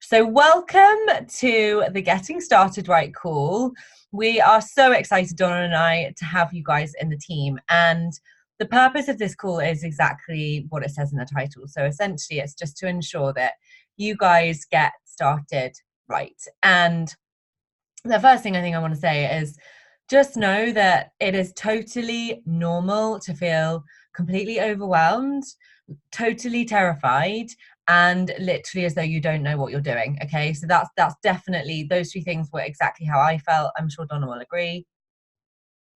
So welcome to the Getting Started Right call. We are so excited, Donna and I, to have you guys in the team. And the purpose of this call is exactly what it says in the title. So essentially, it's just to ensure that you guys get started right. And the first thing I think I want to say is just know that it is totally normal to feel completely overwhelmed, totally terrified, and literally as though you don't know what you're doing. Okay, so that's definitely, those three things were exactly how I felt. I'm sure Donna will agree.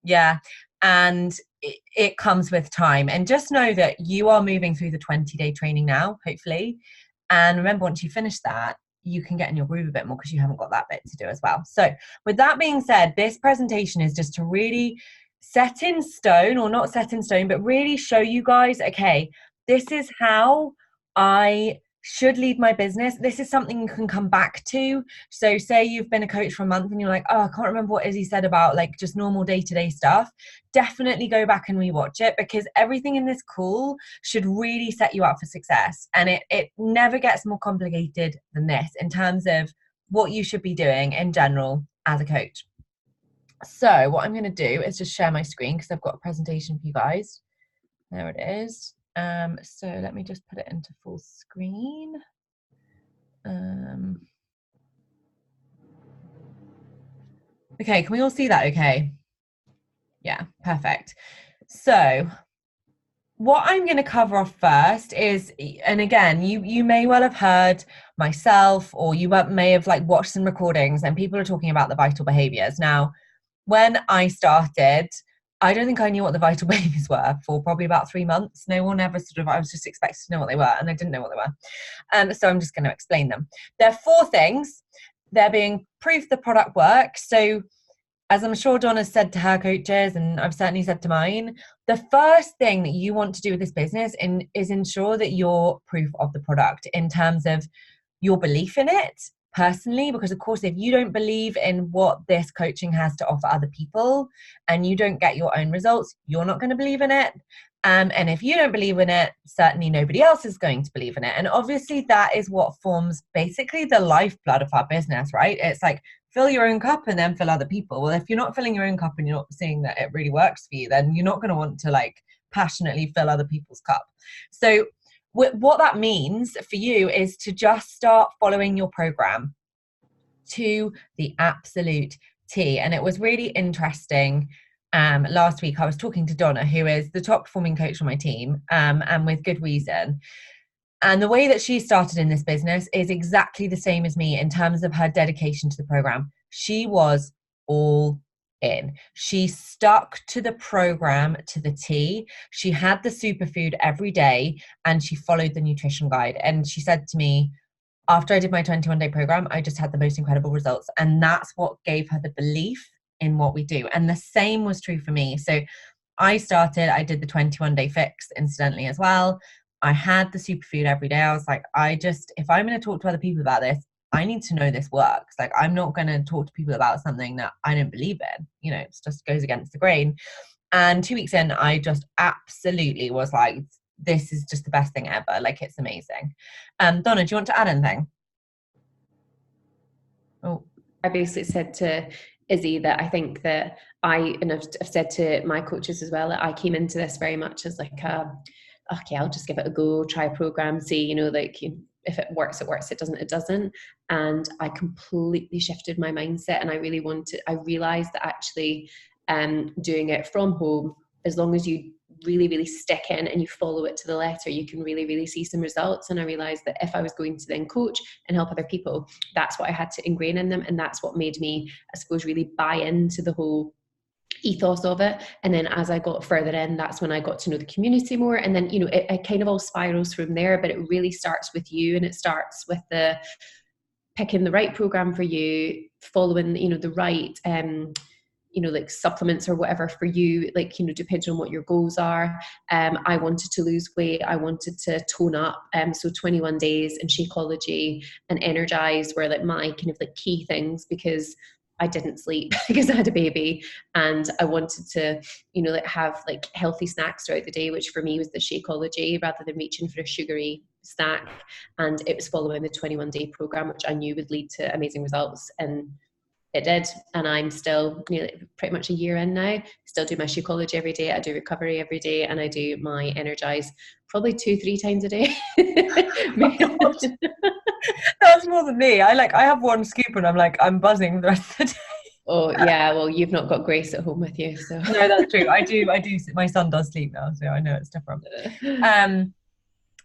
Yeah. And it comes with time. And just know that you are moving through the 20-day training now, hopefully. And remember, once you finish that, you can get in your groove a bit more because you haven't got that bit to do as well. So with that being said, this presentation is just to really set in stone, or not set in stone, but really show you guys, okay, this is how I should lead my business. This is something you can come back to. So say you've been a coach for a month and you're like, oh, I can't remember what Izzy said about like just normal day-to-day stuff. Definitely go back and rewatch it, because everything in this call should really set you up for success. And it never gets more complicated than this in terms of what you should be doing in general as a coach. So what I'm going to do is just share my screen because I've got a presentation for you guys. There it is. So let me just put it into full screen. Okay, can we all see that okay? Yeah, perfect. So what I'm going to cover off first is, and again, you may well have heard myself, or you may have like watched some recordings and people are talking about the vital behaviors. Now, when I started, I don't think I knew what the vital behaviors were for probably about 3 months. No one ever I was just expected to know what they were, and I didn't know what they were. So I'm just going to explain them. There are 4 things. They're being proof the product works. So as I'm sure Donna's said to her coaches, and I've certainly said to mine, the first thing that you want to do with this business is ensure that you're proof of the product in terms of your belief in it personally, because of course, if you don't believe in what this coaching has to offer other people and you don't get your own results, you're not going to believe in it. And if you don't believe in it, certainly nobody else is going to believe in it. And obviously that is what forms basically the lifeblood of our business, right? It's like, fill your own cup and then fill other people. Well, if you're not filling your own cup and you're not seeing that it really works for you, then you're not going to want to like passionately fill other people's cup. So what that means for you is to just start following your program to the absolute T. And it was really interesting. Last week I was talking to Donna, who is the top performing coach on my team, and with good reason. And the way that she started in this business is exactly the same as me in terms of her dedication to the program. She was all in. She stuck to the program to the T. She had the superfood every day and she followed the nutrition guide. And she said to me, after I did my 21-day program, I just had the most incredible results. And that's what gave her the belief in what we do. And the same was true for me. So I did the 21-day fix incidentally as well. I had the superfood every day. I was like, if I'm going to talk to other people about this, I need to know this works. Like, I'm not going to talk to people about something that I don't believe in. You know, it just goes against the grain. And 2 weeks in, I just absolutely was like, this is just the best thing ever. Like, it's amazing. Donna, do you want to add anything? Oh, I basically said to Izzy that I think that I've said to my coaches as well, that I came into this very much as like okay, I'll just give it a go, try a program, see, if it works, it works, it doesn't, it doesn't. And I completely shifted my mindset, and I realized that actually doing it from home, as long as you really, really stick in and you follow it to the letter, you can really, really see some results. And I realized that if I was going to then coach and help other people, that's what I had to ingrain in them. And that's what made me, I suppose, really buy into the whole ethos of it. And then as I got further in, that's when I got to know the community more. And then, it kind of all spirals from there, but it really starts with you, and it starts with the picking the right program for you, following, the right, like supplements or whatever for you, depending on what your goals are. I wanted to lose weight. I wanted to tone up. So 21 days and Shakeology and Energize were like my kind of like key things, because I didn't sleep because I had a baby, and I wanted to, have like healthy snacks throughout the day, which for me was the Shakeology, rather than reaching for a sugary stack, and it was following the 21-day program, which I knew would lead to amazing results, and it did. And I'm still pretty much a year in now, still do my Shakeology every day, I do recovery every day, and I do my Energize probably 2-3 times a day. That's more than me. I have one scoop and I'm buzzing the rest of the day. Oh yeah, well, you've not got Grace at home with you, so. No, that's true. I do. My son does sleep now, so I know it's different.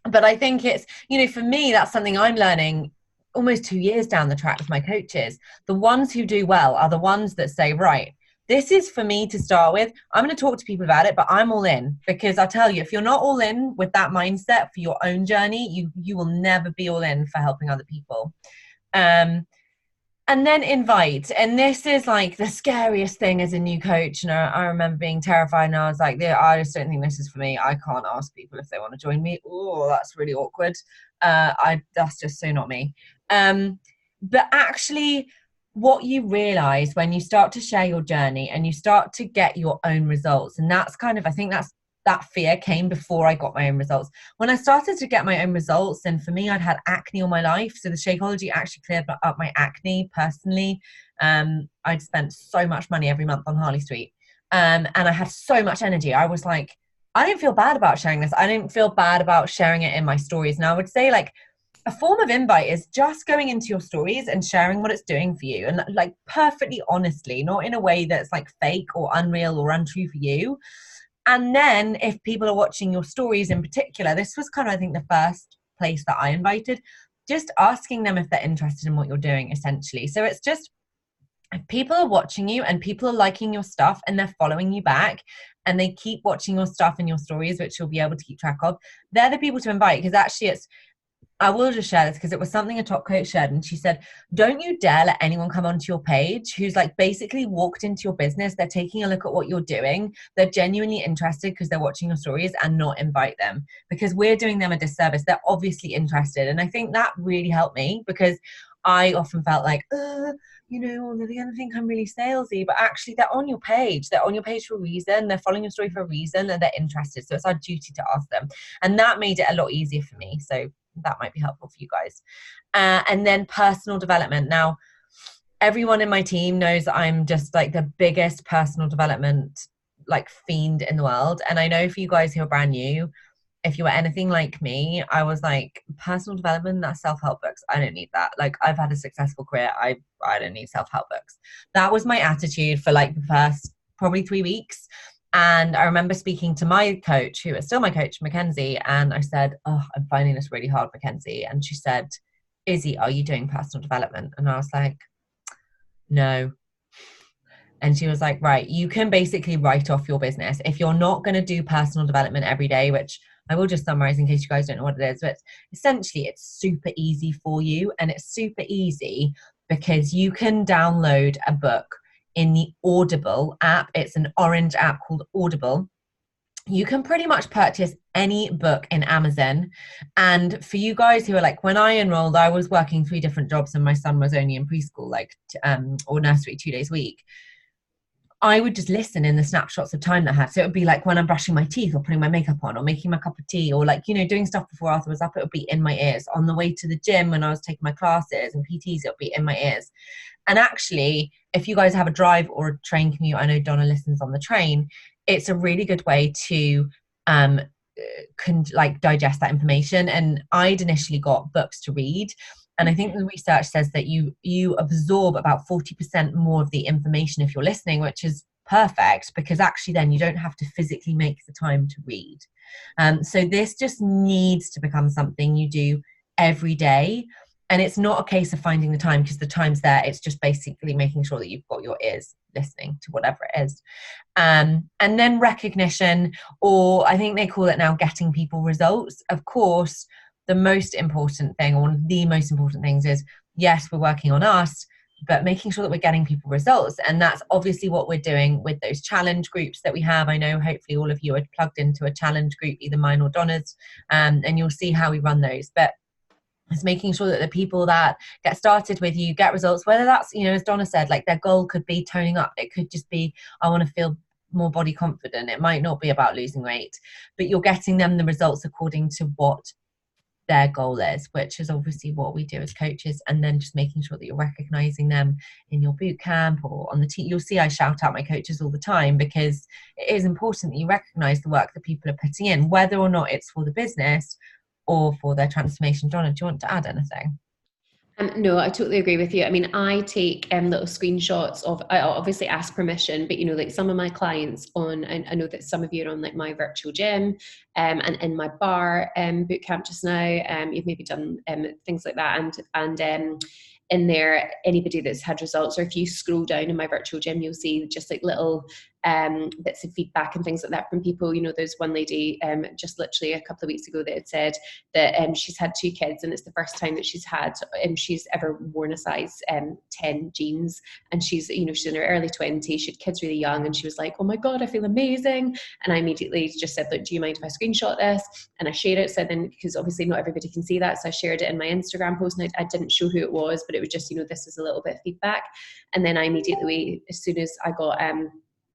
But I think it's, for me, that's something I'm learning almost 2 years down the track with my coaches. The ones who do well are the ones that say, right, this is for me to start with. I'm going to talk to people about it, but I'm all in, because I tell you, if you're not all in with that mindset for your own journey, you will never be all in for helping other people. And then invite. And this is like the scariest thing as a new coach. And I remember being terrified, and I was like, I just don't think this is for me. I can't ask people if they want to join me. Oh, that's really awkward. That's just so not me. But actually, what you realize when you start to share your journey and you start to get your own results, and that's I think that fear came before I got my own results. When I started to get my own results, and for me, I'd had acne all my life. So the Shakeology actually cleared up my acne personally. I'd spent so much money every month on Harley Street. And I had so much energy. I was like, I didn't feel bad about sharing this. I didn't feel bad about sharing it in my stories. And I would say a form of invite is just going into your stories and sharing what it's doing for you. And perfectly honestly, not in a way that's fake or unreal or untrue for you. And then if people are watching your stories in particular, this was I think the first place that I invited, just asking them if they're interested in what you're doing, essentially. So it's just, if people are watching you and people are liking your stuff and they're following you back and they keep watching your stuff and your stories, which you'll be able to keep track of, they're the people to invite. Because actually I will just share this because it was something a top coach shared, and she said, don't you dare let anyone come onto your page who's basically walked into your business. They're taking a look at what you're doing. They're genuinely interested because they're watching your stories, and not invite them, because we're doing them a disservice. They're obviously interested. And I think that really helped me, because I often felt they're going to think I'm really salesy, but actually they're on your page. They're on your page for a reason. They're following your story for a reason, and they're interested. So it's our duty to ask them. And that made it a lot easier for me. So that might be helpful for you guys. And then personal development. Now, everyone in my team knows I'm just the biggest personal development fiend in the world. And I know for you guys who are brand new, if you were anything like me, I was personal development, that's self-help books. I don't need that. I've had a successful career. I don't need self-help books. That was my attitude for the first probably 3 weeks. And I remember speaking to my coach, who is still my coach, Mackenzie, and I said, oh, I'm finding this really hard, Mackenzie. And she said, Izzy, are you doing personal development? And I was like, no. And she was like, right, you can basically write off your business. If you're not going to do personal development every day, which I will just summarize in case you guys don't know what it is, but essentially it's super easy for you. And it's super easy because you can download a book in the Audible app. It's an orange app called Audible. You can pretty much purchase any book in Amazon. And for you guys who are when I enrolled, I was working 3 different jobs and my son was only in preschool, or nursery 2 days a week. I would just listen in the snapshots of time that I had. So it would be when I'm brushing my teeth or putting my makeup on or making my cup of tea or doing stuff before Arthur was up, it would be in my ears. On the way to the gym when I was taking my classes and PTs, it would be in my ears. And actually, if you guys have a drive or a train commute, I know Donna listens on the train, it's a really good way to digest that information. And I'd initially got books to read. And I think the research says that you absorb about 40% more of the information if you're listening, which is perfect, because actually then you don't have to physically make the time to read. So this just needs to become something you do every day. And it's not a case of finding the time, because the time's there. It's just basically making sure that you've got your ears listening to whatever it is. And then recognition, or I think they call it now getting people results. Of course, the most important thing, or one of the most important things is, yes, we're working on us, but making sure that we're getting people results. And that's obviously what we're doing with those challenge groups that we have. I know hopefully all of you are plugged into a challenge group, either mine or Donna's, and you'll see how we run those. But it's making sure that the people that get started with you get results, whether that's, as Donna said, their goal could be toning up. It could just be, I want to feel more body confident. It might not be about losing weight, but you're getting them the results according to what their goal is, which is obviously what we do as coaches, and then just making sure that you're recognizing them in your boot camp or on the team. You'll see I shout out my coaches all the time, because it is important that you recognize the work that people are putting in, whether or not it's for the business or for their transformation. Donna, do you want to add anything? No, I totally agree with you. I mean, I take little screenshots of, I obviously ask permission, but like some of my clients on, and I know that some of you are on like my virtual gym and in my bar boot camp just now, you've maybe done things like that. And in there, anybody that's had results, or if you scroll down in my virtual gym, you'll see just like little bits of feedback and things like that from people. There's one lady just literally a couple of weeks ago that had said that she's had 2 kids, and it's the first time that she's ever worn a size 10 jeans, and she's she's in her early 20s, she had kids really young, and she was like, oh my god, I feel amazing. And I immediately just said, look, do you mind if I screenshot this? And I shared it. So then, because obviously not everybody can see that, so I shared it in my Instagram post, and I didn't show who it was, but it was just this is a little bit of feedback. And then I immediately, as soon as I got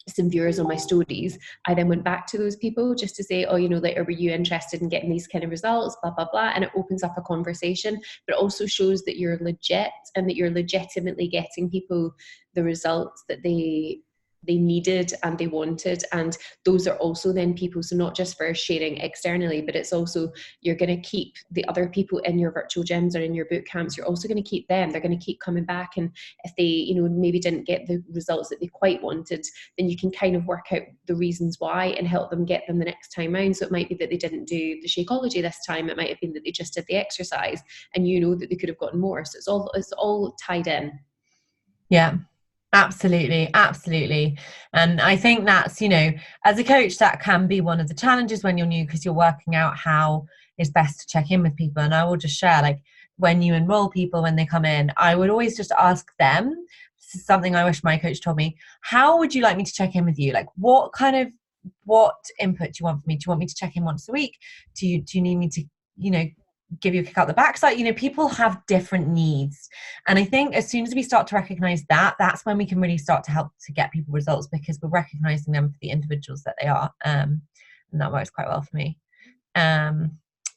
some viewers on my stories, I then went back to those people just to say, oh, later, were you interested in getting these kind of results, blah, blah, blah. And it opens up a conversation, but it also shows that you're legit and that you're legitimately getting people the results that they needed and they wanted. And those are also then people, so not just for sharing externally, but it's also, you're going to keep the other people in your virtual gyms or in your boot camps, you're also going to keep them, they're going to keep coming back. And if they maybe didn't get the results that they quite wanted, then you can kind of work out the reasons why and help them get them the next time round. So it might be that they didn't do the Shakeology this time, it might have been that they just did the exercise, and that they could have gotten more. So it's all tied in. Yeah, absolutely. And I think that's, as a coach, that can be one of the challenges when you're new, because you're working out how it's best to check in with people. And I will just share, like, when you enroll people, when they come in, I would always just ask them, this is something I wish my coach told me, how would you like me to check in with you? Like, what input do you want from me? Do you want me to check in once a week? Do you need me to, give you a kick out the backside? People have different needs. And I think as soon as we start to recognize that, that's when we can really start to help to get people results, because we're recognizing them for the individuals that they are. And that works quite well for me.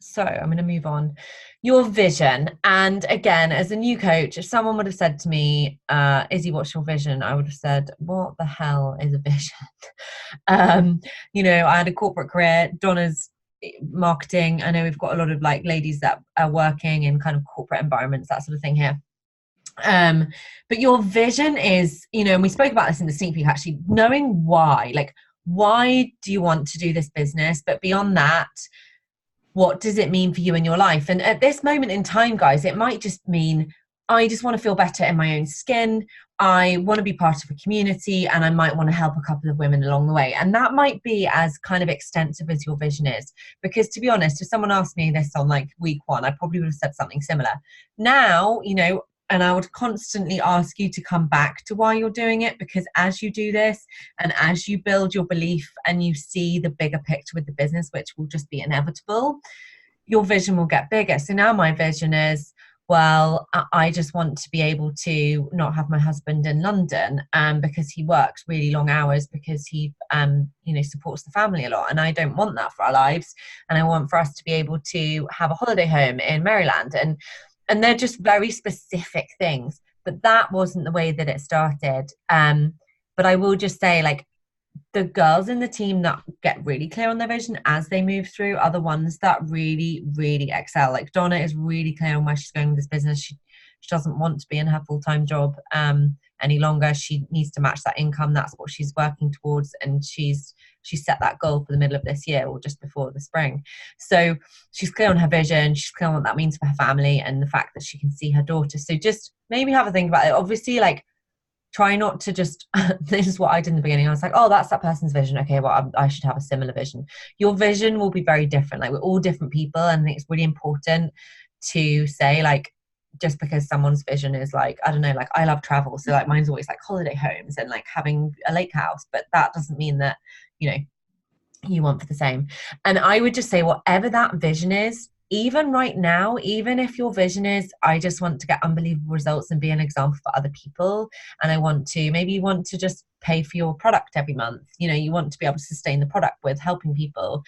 So I'm going to move on. Your vision. And again, as a new coach, if someone would have said to me, Izzy, what's your vision? I would have said, what the hell is a vision? I had a corporate career. Donna's marketing. I know we've got a lot of like ladies that are working in kind of corporate environments, that sort of thing here. But your vision is, and we spoke about this in the sneak peek, actually, knowing why do you want to do this business? But beyond that, what does it mean for you in your life? And at this moment in time, guys, it might just mean, I just want to feel better in my own skin. I want to be part of a community, and I might want to help a couple of women along the way. And that might be as kind of extensive as your vision is. Because to be honest, if someone asked me this on like week 1, I probably would have said something similar. Now, and I would constantly ask you to come back to why you're doing it, because as you do this and as you build your belief and you see the bigger picture with the business, which will just be inevitable, your vision will get bigger. So now my vision is, well, I just want to be able to not have my husband in London because he works really long hours, because he supports the family a lot, and I don't want that for our lives. And I want for us to be able to have a holiday home in Maryland, and they're just very specific things. But that wasn't the way that it started. But I will just say, like, the girls in the team that get really clear on their vision as they move through are the ones that really, really excel. Like Donna is really clear on where she's going with this business. She doesn't want to be in her full-time job any longer. She needs to match that income. That's what she's working towards. And she's set that goal for the middle of this year, or just before the spring. So she's clear on her vision. She's clear on what that means for her family and the fact that she can see her daughter. So just maybe have a think about it. Obviously, like, try not to just, this is what I did in the beginning. I was like, oh, that's that person's vision. Okay, well, I should have a similar vision. Your vision will be very different. Like, we're all different people. And I think it's really important to say, like, just because someone's vision is like, I don't know, like, I love travel. So like mine's always like holiday homes and like having a lake house. But that doesn't mean that, you want for the same. And I would just say, whatever that vision is, even right now, even if your vision is, I just want to get unbelievable results and be an example for other people, and maybe you want to just pay for your product every month, you want to be able to sustain the product with helping people,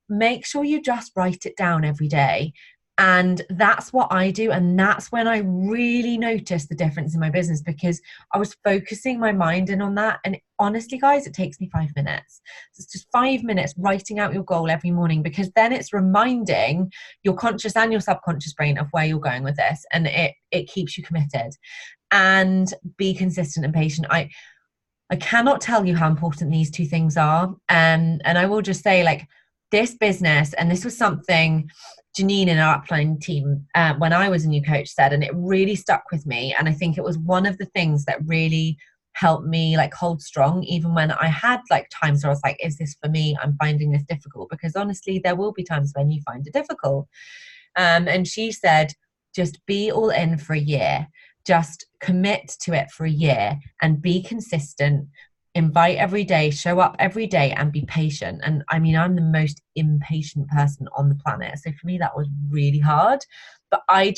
make sure you just write it down every day And that's what I do. And that's when I really noticed the difference in my business, because I was focusing my mind in on that. And honestly, guys, it takes me 5 minutes. So it's just 5 minutes writing out your goal every morning, because then it's reminding your conscious and your subconscious brain of where you're going with this. And it keeps you committed. And be consistent and patient. I cannot tell you how important these two things are. And I will just say, like, this business, and this was something Janine in our upline team, when I was a new coach, said, and it really stuck with me. And I think it was one of the things that really helped me like hold strong, even when I had like times where I was like, is this for me? I'm finding this difficult. Because honestly, there will be times when you find it difficult. And she said, just be all in for a year. Just commit to it for a year and be consistent. Invite every day, show up every day, and be patient. And I mean, I'm the most impatient person on the planet. So for me, that was really hard. But I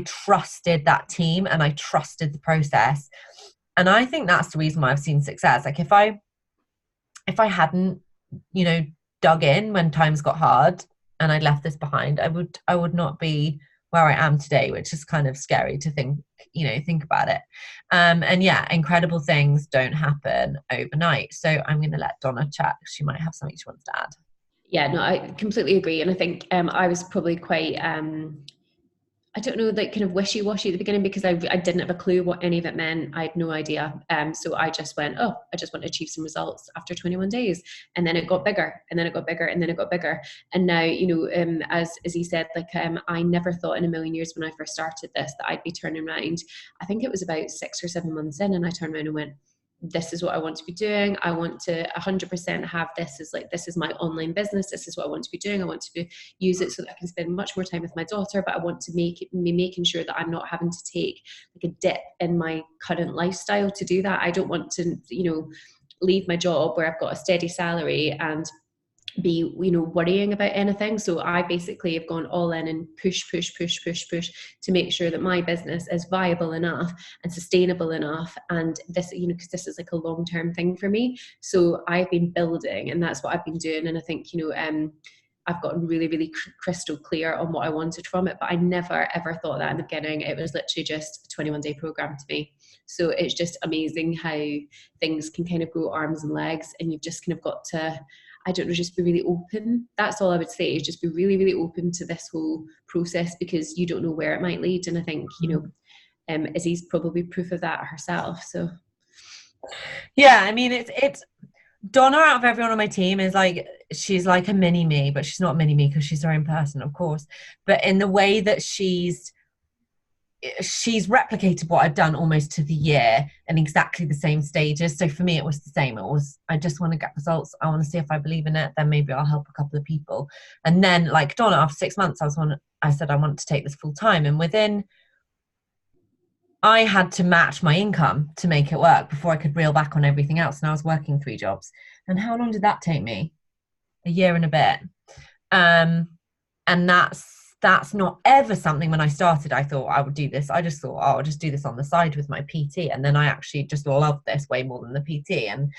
trusted that team, and I trusted the process. And I think that's the reason why I've seen success. Like if I hadn't, dug in when times got hard and I'd left this behind, I would not be where I am today, which is kind of scary to think about it. And yeah, incredible things don't happen overnight. So I'm going to let Donna chat. She might have something she wants to add. Yeah, no, I completely agree. And I think I was probably quite, I don't know, like kind of wishy-washy at the beginning, because I didn't have a clue what any of it meant. I had no idea. So I just went, I just want to achieve some results after 21 days. And then it got bigger, and then it got bigger, and then it got bigger. And now, as he said, like I never thought in a million years when I first started this that I'd be turning around. I think it was about 6 or 7 months in, and I turned around and went, this is what I want to be doing. I want to 100% have this as like, this is my online business. This is what I want to be doing. I want to use it so that I can spend much more time with my daughter, but I want to be making sure that I'm not having to take like a dip in my current lifestyle to do that. I don't want to, leave my job where I've got a steady salary and be worrying about anything. So I basically have gone all in and push to make sure that my business is viable enough and sustainable enough, and this because this is like a long-term thing for me. So I've been building, and that's what I've been doing. And I think I've gotten really, really crystal clear on what I wanted from it, but I never ever thought that in the beginning. It was literally just a 21-day program to me. So it's just amazing how things can kind of grow arms and legs, and you've just kind of got to, I don't know, just be really open. That's all I would say, is just be really, really open to this whole process, because you don't know where it might lead. And I think, Izzy's probably proof of that herself. So yeah, I mean, it's Donna, out of everyone on my team, is like, she's like a mini me, but she's not a mini me because she's her own person, of course. But in the way that she's replicated what I've done almost to the year in exactly the same stages. So for me, it was the same. It was, I just want to get results. I want to see if I believe in it. Then maybe I'll help a couple of people. And then, like Donna, after 6 months, I said I want to take this full time. And within, I had to match my income to make it work before I could reel back on everything else. And I was working 3 jobs. And how long did that take me? A year and a bit. And that's not ever something. When I started, I thought I would do this. I just thought, I'll just do this on the side with my PT. And then I actually just love this way more than the PT. And,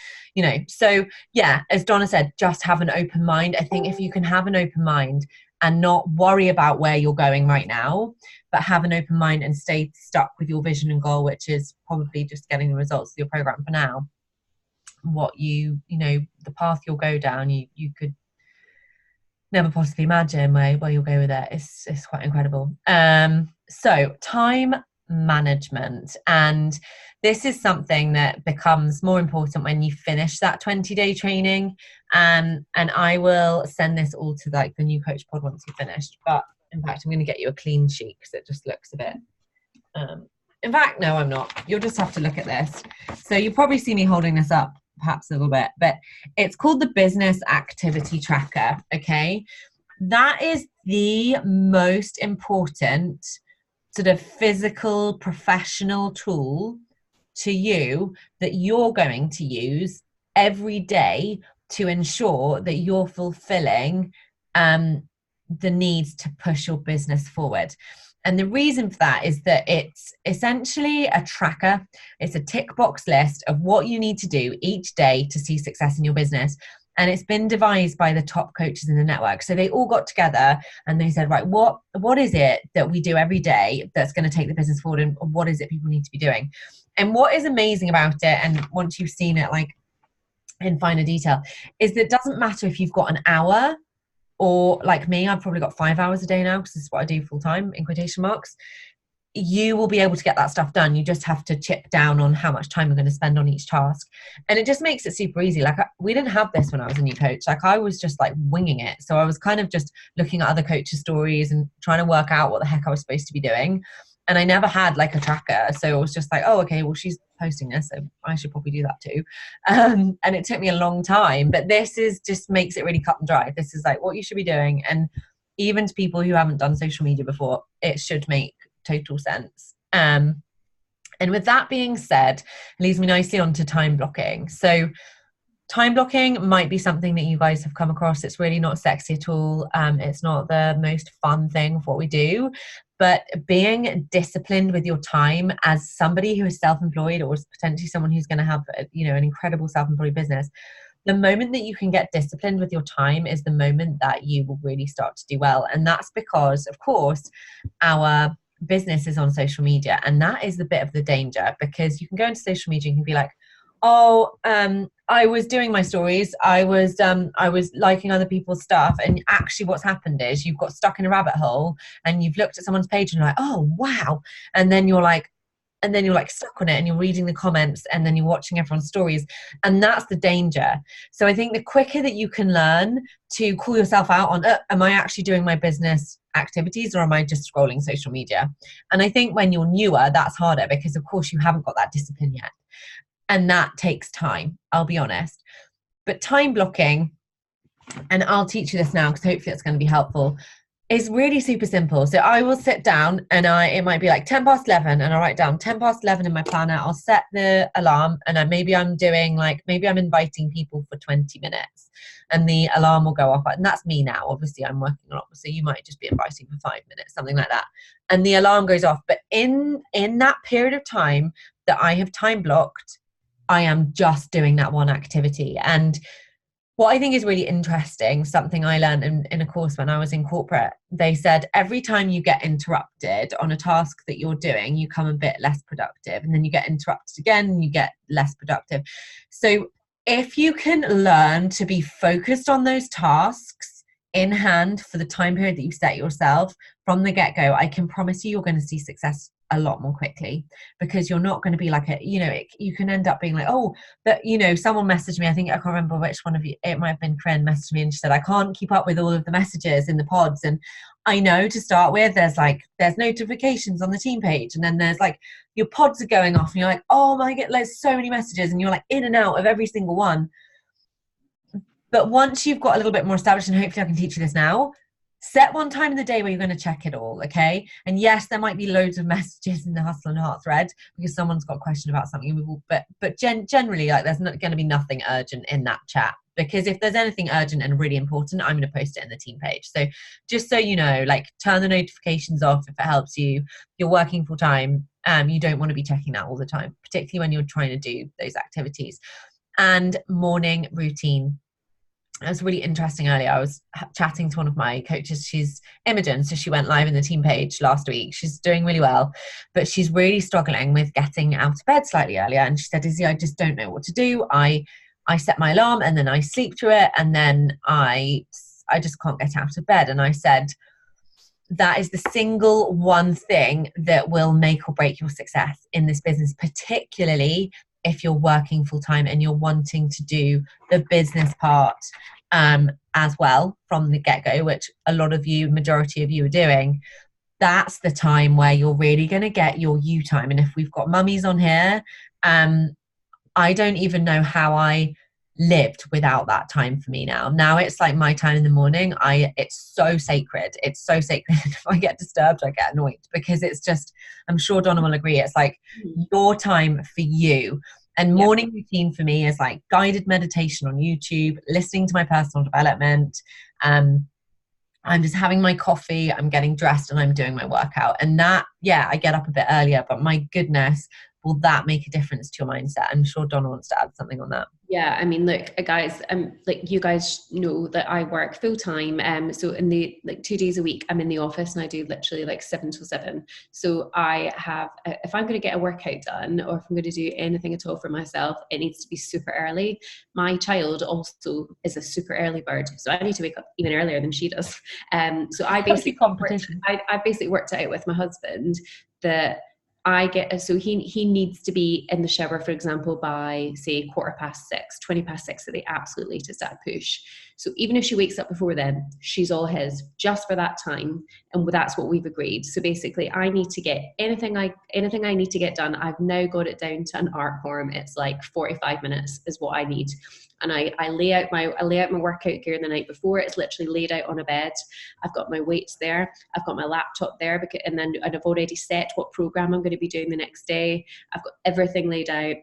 so yeah, as Donna said, just have an open mind. I think if you can have an open mind and not worry about where you're going right now, but have an open mind and stay stuck with your vision and goal, which is probably just getting the results of your program for now, what the path you'll go down, you could never possibly imagine where you'll go with it. It's quite incredible. So time management, and this is something that becomes more important when you finish that 20-day training. And I will send this all to like the new coach pod once you've finished. But in fact, I'm going to get you a clean sheet because it just looks a bit. In fact, no, I'm not. You'll just have to look at this. So you'll probably see me holding this up perhaps a little bit, but it's called the Business Activity Tracker. Okay, that is the most important sort of physical professional tool to you that you're going to use every day to ensure that you're fulfilling the needs to push your business forward. And the reason for that is that it's essentially a tracker. It's a tick box list of what you need to do each day to see success in your business. and it's been devised by the top coaches in the network. So they all got together and they said, right, what is it that we do every day that's going to take the business forward, and what is it people need to be doing? And what is amazing about it, and once you've seen it like in finer detail, is that it doesn't matter if you've got an hour, or like me, I've probably got 5 hours a day now because this is what I do full time in quotation marks. You will be able to get that stuff done. You just have to chip down on how much time we're going to spend on each task. And it just makes it super easy. Like we didn't have this when I was a new coach. Like I was just like winging it. So I was kind of just looking at other coaches' stories and trying to work out what the heck I was supposed to be doing. And I never had like a tracker. So it was just like, oh, okay, well, she's posting this, so I should probably do that too. And it took me a long time, but this is just makes it really cut and dry. This is like what you should be doing. And even to people who haven't done social media before, it should make total sense. And with that being said, it leads me nicely on to time blocking. So time blocking might be something that you guys have come across. It's really not sexy at all. It's not the most fun thing of what we do, but being disciplined with your time as somebody who is self-employed, or is potentially someone who's going to have, you know, an incredible self-employed business, the moment that you can get disciplined with your time is the moment that you will really start to do well. And that's because, of course, our business is on social media, and that is the bit of the danger, because you can go into social media and you can be like, oh, I was doing my stories, I was liking other people's stuff, and actually what's happened is you've got stuck in a rabbit hole and you've looked at someone's page and you're like, oh wow, and then you're like stuck on it, and you're reading the comments, and then you're watching everyone's stories, and that's the danger. So I think the quicker that you can learn to call yourself out on, am I actually doing my business activities, or am I just scrolling social media? And I think when you're newer, that's harder, because of course you haven't got that discipline yet, and that takes time, I'll be honest. But time blocking, and I'll teach you this now because hopefully it's going to be helpful, is really super simple. So I will sit down, and it might be like 10 past 11, and I'll write down 10 past 11 in my planner. I'll set the alarm, and maybe I'm inviting people for 20 minutes, and the alarm will go off. And that's me now. Obviously I'm working a lot, so you might just be inviting for 5 minutes, something like that. And the alarm goes off. But in that period of time that I have time blocked, I am just doing that one activity. And what I think is really interesting, something I learned in a course when I was in corporate, they said every time you get interrupted on a task that you're doing, you come a bit less productive, and then you get interrupted again and you get less productive. So if you can learn to be focused on those tasks in hand for the time period that you set yourself from the get-go, I can promise you're going to see success a lot more quickly, because you're not going to be like you can end up being like, oh, but someone messaged me, I can't remember which one of you, it might have been Corinne, messaged me, and she said, I can't keep up with all of the messages in the pods. And I know, to start with, there's notifications on the team page, and then there's like your pods are going off, and you're like, oh my god, there's so many messages, and you're like in and out of every single one. But once you've got a little bit more established, and hopefully I can teach you this now, set one time in the day where you're going to check it all, okay? And yes, there might be loads of messages in the Hustle and Heart thread because someone's got a question about something. But generally, like, there's not going to be nothing urgent in that chat, because if there's anything urgent and really important, I'm going to post it in the team page. So just so you know, like, turn the notifications off if it helps you. You're working full time. You don't want to be checking that all the time, particularly when you're trying to do those activities. And morning routine. It was really interesting earlier. I was chatting to one of my coaches. She's Imogen, so she went live in the team page last week. She's doing really well, but she's really struggling with getting out of bed slightly earlier. And she said, Izzy, I just don't know what to do. I set my alarm, and then I sleep through it, and then I just can't get out of bed. And I said, that is the single one thing that will make or break your success in this business, particularly if you're working full time and you're wanting to do the business part as well from the get-go, which a lot of you, majority of you, are doing. That's the time where you're really going to get your you time. And if we've got mummies on here, I don't even know how I lived without that time for me now. Now it's like my time in the morning. It's so sacred. It's so sacred. If I get disturbed, I get annoyed, because it's just, I'm sure Donna will agree, it's like your time for you. And morning routine for me is like guided meditation on YouTube, listening to my personal development. I'm just having my coffee, I'm getting dressed, and I'm doing my workout. And that, I get up a bit earlier, but my goodness, will that make a difference to your mindset? I'm sure Donna wants to add something on that. Yeah, I mean, look, guys, like you guys know that I work full time. So in the 2 days a week, I'm in the office and I do literally like 7 till 7. So I have, if I'm going to get a workout done or if I'm going to do anything at all for myself, it needs to be super early. My child also is a super early bird, so I need to wake up even earlier than she does. So I basically I basically worked it out with my husband that I get, so he needs to be in the shower, for example, by say 6:15, 6:20 at the absolute latest at a push. So even if she wakes up before then, she's all his just for that time. And that's what we've agreed. So basically I need to get anything I need to get done. I've now got it down to an art form. It's like 45 minutes is what I need. And I lay out my workout gear the night before. It's literally laid out on a bed. I've got my weights there. I've got my laptop there, and I've already set what program I'm going to be doing the next day. I've got everything laid out.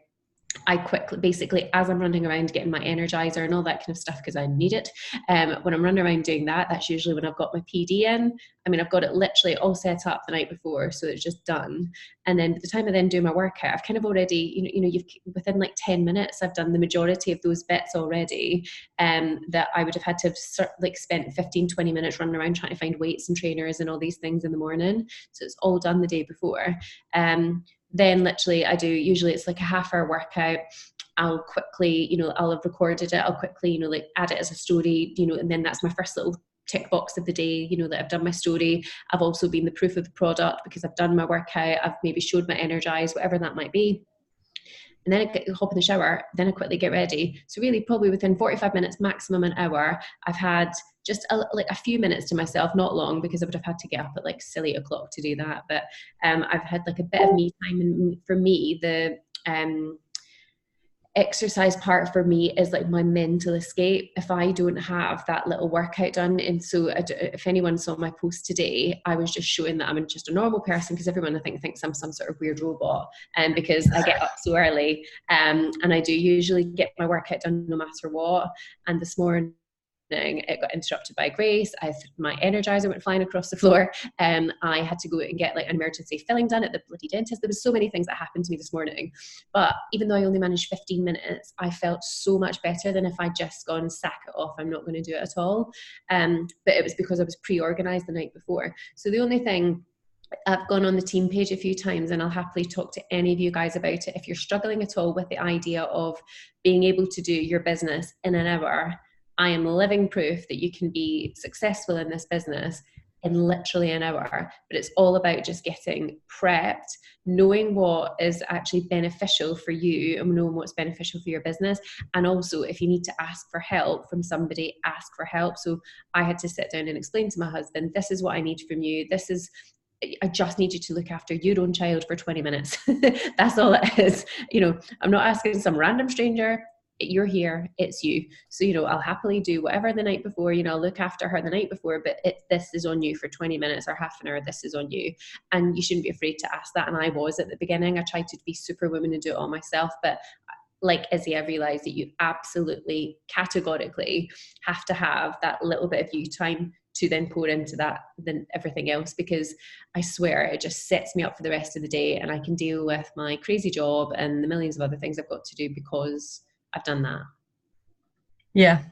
I quickly, basically, as I'm running around getting my Energizer and all that kind of stuff, because I need it, when I'm running around doing that, that's usually when I've got my PD in. I mean, I've got it literally all set up the night before, so it's just done. And then by the time I then do my workout, I've kind of already, you've within like 10 minutes, I've done the majority of those bits already, that I would have had to have spent 15-20 minutes running around trying to find weights and trainers and all these things in the morning. So it's all done the day before. Then literally I do, usually it's like a half-hour workout. I'll quickly, I'll have recorded it. I'll quickly, add it as a story, and then that's my first little tick box of the day, that I've done my story. I've also been the proof of the product because I've done my workout. I've maybe showed my Energize, whatever that might be. And then I hop in the shower, then I quickly get ready. So really probably within 45 minutes, maximum an hour, I've had just a few minutes to myself, not long, because I would have had to get up at like silly o'clock to do that. But I've had like a bit of me time. And for me, the exercise part for me is like my mental escape if I don't have that little workout done. And so if anyone saw my post today, I was just showing that I'm just a normal person, because everyone I think thinks I'm some sort of weird robot, and because I get up so early, and I do usually get my workout done no matter what. And this morning it got interrupted by Grace. My Energizer went flying across the floor. I had to go and get like an emergency filling done at the bloody dentist. There was so many things that happened to me this morning. But even though I only managed 15 minutes, I felt so much better than if I'd just gone, sack it off, I'm not going to do it at all. But it was because I was pre-organized the night before. So the only thing, I've gone on the team page a few times, and I'll happily talk to any of you guys about it. If you're struggling at all with the idea of being able to do your business in an hour, I am living proof that you can be successful in this business in literally an hour. But it's all about just getting prepped, knowing what is actually beneficial for you and knowing what's beneficial for your business. And also, if you need to ask for help from somebody, ask for help. So I had to sit down and explain to my husband, this is what I need from you. I just need you to look after your own child for 20 minutes. That's all it is. I'm not asking some random stranger. You're here, it's you. So, I'll happily do whatever the night before, I'll look after her the night before, but this is on you for 20 minutes or half an hour, this is on you. And you shouldn't be afraid to ask that. And I was at the beginning. I tried to be superwoman and do it all myself, but like Izzy, I realized that you absolutely categorically have to have that little bit of you time to then pour into that than everything else, because I swear it just sets me up for the rest of the day, and I can deal with my crazy job and the millions of other things I've got to do because I've done that. Yeah.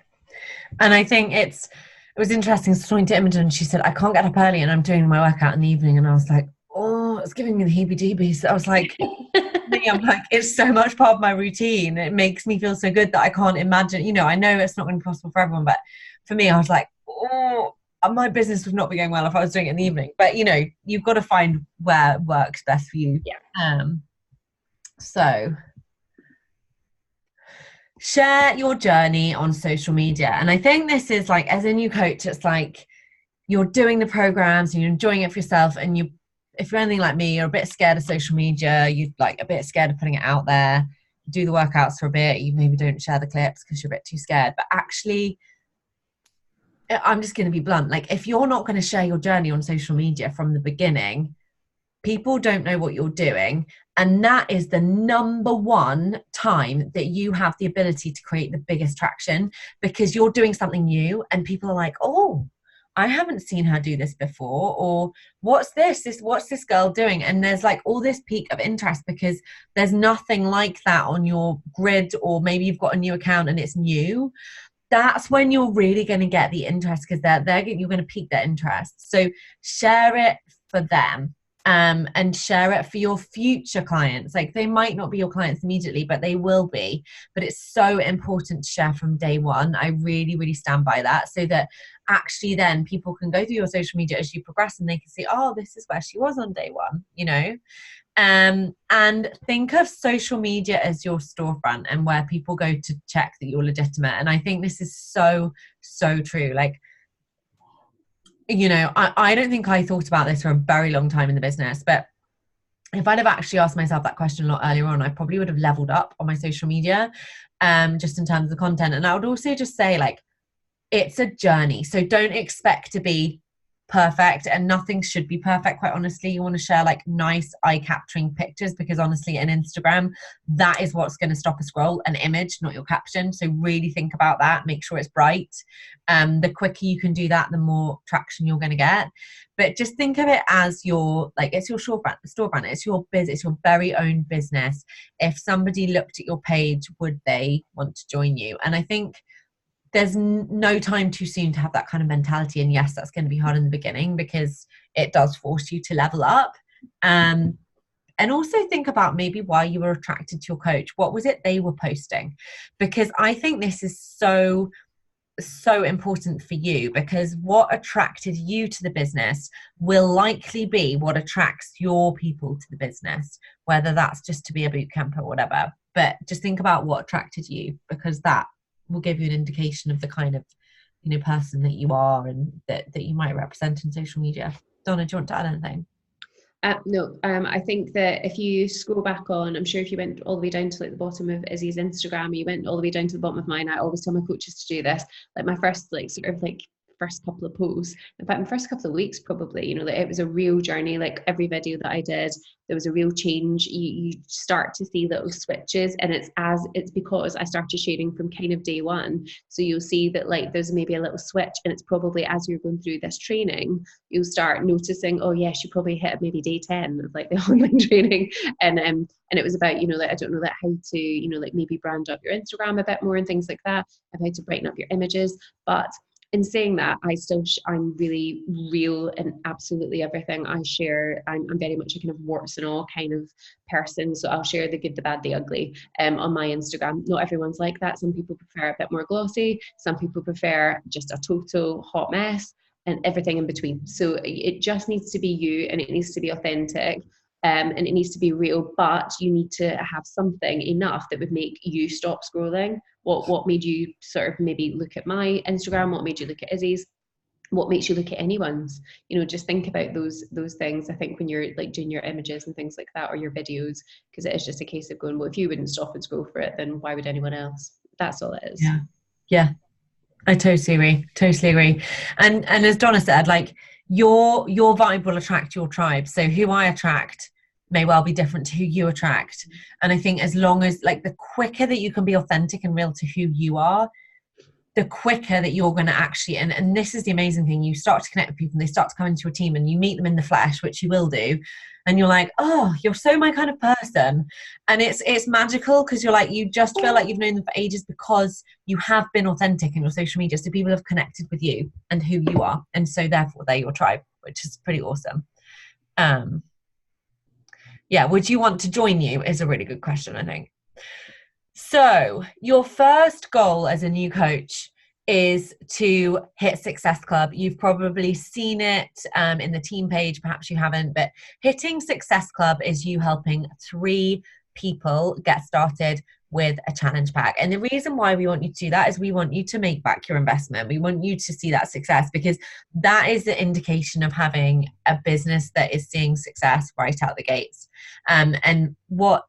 And I think it was interesting talking to Imogen. She said, I can't get up early and I'm doing my workout in the evening. And I was like, oh, it's giving me the heebie-jeebies. I was like, I'm like, it's so much part of my routine. It makes me feel so good that I can't imagine, I know it's not going to be possible for everyone, but for me, I was like, oh, my business would not be going well if I was doing it in the evening. But, you've got to find where works best for you. Yeah. So share your journey on social media. And I think this is like, as a new coach, it's like you're doing the programs and you're enjoying it for yourself. And if you're anything like me, you're a bit scared of social media. You're like a bit scared of putting it out there. You do the workouts for a bit. You maybe don't share the clips because you're a bit too scared. But actually, I'm just going to be blunt. Like, if you're not going to share your journey on social media from the beginning, people don't know what you're doing. And that is the number one time that you have the ability to create the biggest traction, because you're doing something new and people are like, oh, I haven't seen her do this before, or what's this girl doing? And there's like all this peak of interest because there's nothing like that on your grid, or maybe you've got a new account and it's new. That's when you're really going to get the interest, because you're going to pique their interest. So share it for them, and share it for your future clients. Like, they might not be your clients immediately, but they will be. But it's so important to share from day one. I really, really stand by that, so that actually then people can go through your social media as you progress and they can see, oh, this is where she was on day one, you know. And think of social media as your storefront and where people go to check that you're legitimate. And I think this is so, so true. Like, you know, I don't think I thought about this for a very long time in the business, but if I'd have actually asked myself that question a lot earlier on, I probably would have leveled up on my social media, just in terms of the content. And I would also just say, like, it's a journey. So don't expect to be perfect, and nothing should be perfect, quite honestly. You want to share like nice eye-capturing pictures, because honestly in Instagram, that is what's going to stop a scroll, an image, not your caption. So really think about that, make sure it's bright. The quicker you can do that, the more traction you're going to get. But just think of it as your, like, it's your store brand, it's your biz, it's your very own business. If somebody looked at your page, would they want to join you? And I think there's no time too soon to have that kind of mentality. And yes, that's going to be hard in the beginning, because it does force you to level up. And also think about maybe why you were attracted to your coach. What was it they were posting? Because I think this is so, so important for you, because what attracted you to the business will likely be what attracts your people to the business, whether that's just to be a boot camp or whatever. But just think about what attracted you, because that will give you an indication of the kind of, you know, person that you are and that you might represent in social media. Donna, do you want to add anything? No, I think that if you scroll back on, I'm sure if you went all the way down to like the bottom of Izzy's Instagram, you went all the way down to the bottom of mine. I always tell my coaches to do this. Like my first, like sort of like first couple of posts, in fact, my first couple of weeks, probably, you know, like it was a real journey. Like every video that I did, there was a real change. You start to see little switches, and it's because I started sharing from kind of day one. So you'll see that like there's maybe a little switch, and it's probably as you're going through this training, you'll start noticing, oh yes, you probably hit maybe day 10 of like the online training. And it was about, you know, like, I don't know, like how to, you know, like maybe brand up your Instagram a bit more and things like that, and how to brighten up your images. But in saying that, I'm really real in absolutely everything I share. I'm very much a kind of warts and all kind of person. So I'll share the good, the bad, the ugly on my Instagram. Not everyone's like that. Some people prefer a bit more glossy. Some people prefer just a total hot mess, and everything in between. So it just needs to be you, and it needs to be authentic. And it needs to be real, but you need to have something enough that would make you stop scrolling. What made you sort of maybe look at my Instagram? What made you look at Izzy's? What makes you look at anyone's? You know, just think about those things. I think when you're like doing your images and things like that, or your videos, because it is just a case of going, well, if you wouldn't stop and scroll for it, then why would anyone else? That's all it is. Yeah, I totally agree. And as Donna said, like, your vibe will attract your tribe. So who I attract may well be different to who you attract. And I think as long as, like, the quicker that you can be authentic and real to who you are, the quicker that you're going to actually, and this is the amazing thing, you start to connect with people and they start to come into your team, and you meet them in the flesh, which you will do, and you're like, oh, you're so my kind of person. And it's magical, because you're like, you just feel like you've known them for ages, because you have been authentic in your social media. So people have connected with you and who you are, and so therefore they're your tribe, which is pretty awesome. Yeah, would you want to join you is a really good question, I think. So your first goal as a new coach is to hit Success Club. You've probably seen it in the team page, perhaps you haven't, but hitting Success Club is you helping 3 people get started with a challenge pack. And the reason why we want you to do that is we want you to make back your investment. We want you to see that success, because that is the indication of having a business that is seeing success right out the gates. And what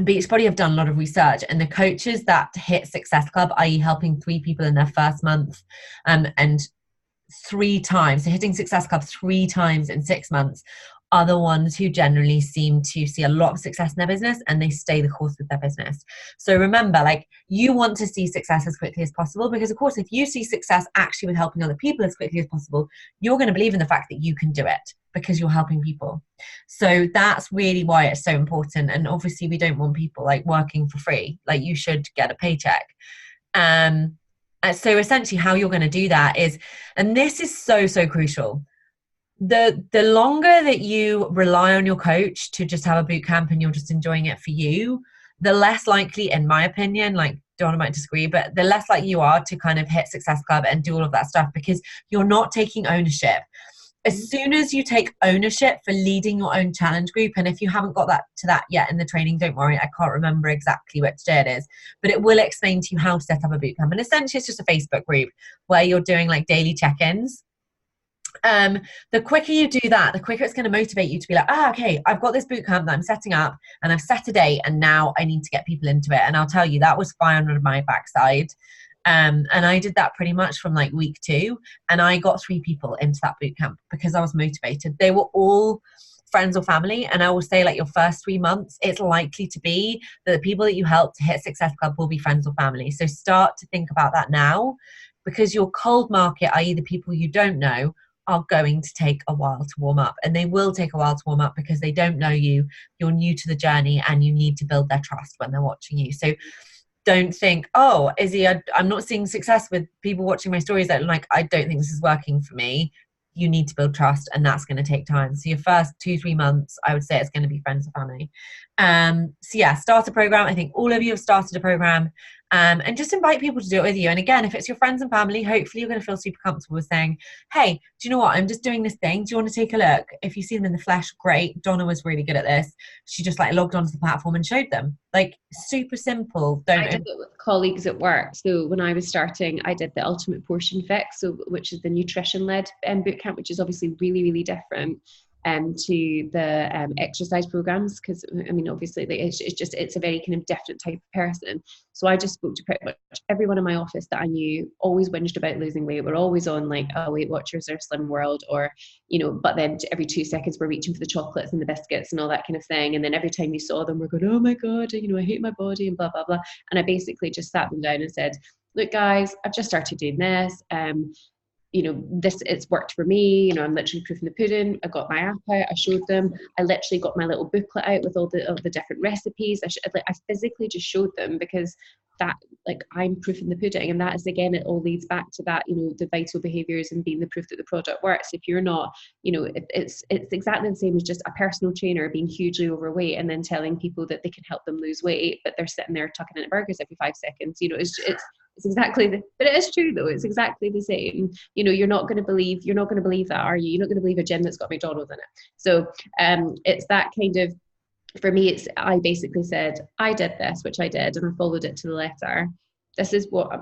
Beachbody have done a lot of research, and the coaches that hit Success Club, i.e. helping 3 people in their first month, and 3 times, so hitting Success Club 3 times in 6 months, are the ones who generally seem to see a lot of success in their business, and they stay the course with their business. So remember, like, you want to see success as quickly as possible, because of course, if you see success actually with helping other people as quickly as possible, you're going to believe in the fact that you can do it because you're helping people. So that's really why it's so important. And obviously we don't want people like working for free. Like, you should get a paycheck. So essentially how you're going to do that is, and this is so crucial, the longer that you rely on your coach to just have a boot camp and you're just enjoying it for you, the less likely, in my opinion, like Donna might disagree, but the less likely you are to kind of hit Success Club and do all of that stuff, because you're not taking ownership. As soon as you take ownership for leading your own challenge group, and if you haven't got that to that yet in the training, don't worry, I can't remember exactly which day it is, but it will explain to you how to set up a boot camp. And essentially it's just a Facebook group where you're doing like daily check-ins. The quicker you do that, the quicker it's going to motivate you to be like, okay, I've got this boot camp that I'm setting up and I've set a date and now I need to get people into it. And I'll tell you, that was fire on my backside. And I did that pretty much from like week 2, and I got 3 people into that boot camp because I was motivated. They were all friends or family, and I will say, like, your first 3 months, it's likely to be that the people that you help to hit Success Club will be friends or family. So start to think about that now, because your cold market, i.e. the people you don't know, are going to take a while to warm up, and they will take a while to warm up because they don't know you, you're new to the journey, and you need to build their trust when they're watching you. So don't think, oh, Izzy, I'm not seeing success with people watching my stories, that like, I don't think this is working for me. You need to build trust, and that's going to take time. So your first 2-3 months, I would say it's going to be friends and family. So yeah, start a program. I think all of you have started a program, and just invite people to do it with you. And again, if it's your friends and family, hopefully you're going to feel super comfortable with saying, hey, do you know what? I'm just doing this thing. Do you want to take a look? If you see them in the flesh, great. Donna was really good at this. She just like logged onto the platform and showed them. Like, super simple. I did it with colleagues at work. So when I was starting, I did the Ultimate Portion Fix, which is the nutrition-led bootcamp, which is obviously really different to the exercise programs, because I mean, obviously it's a very kind of different type of person. So I just spoke to pretty much everyone in my office that I knew always whinged about losing weight. We're always on like, oh, Weight Watchers or Slim World, or, you know, but then every 2 seconds we're reaching for the chocolates and the biscuits and all that kind of thing. And then every time you saw them, we're going, oh my God, you know, I hate my body and blah, blah, blah. And I basically just sat them down and said, look, guys, I've just started doing this. You know, it's worked for me. You know, I'm literally proof in the pudding. I got my app out. I showed them. I literally got my little booklet out with all the different recipes. I physically just showed them, because that, like, I'm proof in the pudding. And that is, again, it all leads back to that, you know, the vital behaviors and being the proof that the product works. If you're not, you know, it's exactly the same as just a personal trainer being hugely overweight and then telling people that they can help them lose weight, but they're sitting there tucking in burgers every 5 seconds. You know, it's exactly but it is true though. It's exactly the same. You know, you're not going to believe that, are you? You're not going to believe a gym that's got McDonald's in it. So it's that kind of, for me, I basically said, I did this, which I did, and I followed it to the letter.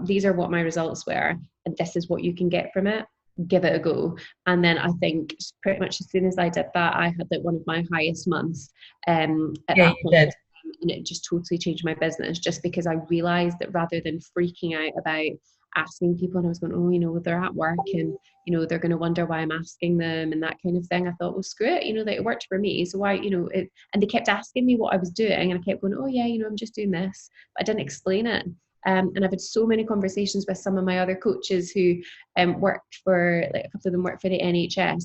These are what my results were, and this is what you can get from it. Give it a go. And then I think pretty much as soon as I did that, I had like one of my highest months at that point. And it just totally changed my business, just because I realized that rather than freaking out about asking people, and I was going, oh, you know, they're at work and, you know, they're going to wonder why I'm asking them and that kind of thing. I thought, well, screw it, you know, that it worked for me. So why, you know, and they kept asking me what I was doing, and I kept going, oh yeah, you know, I'm just doing this, but I didn't explain it. And I've had so many conversations with some of my other coaches who worked for, like, a couple of them work for the NHS.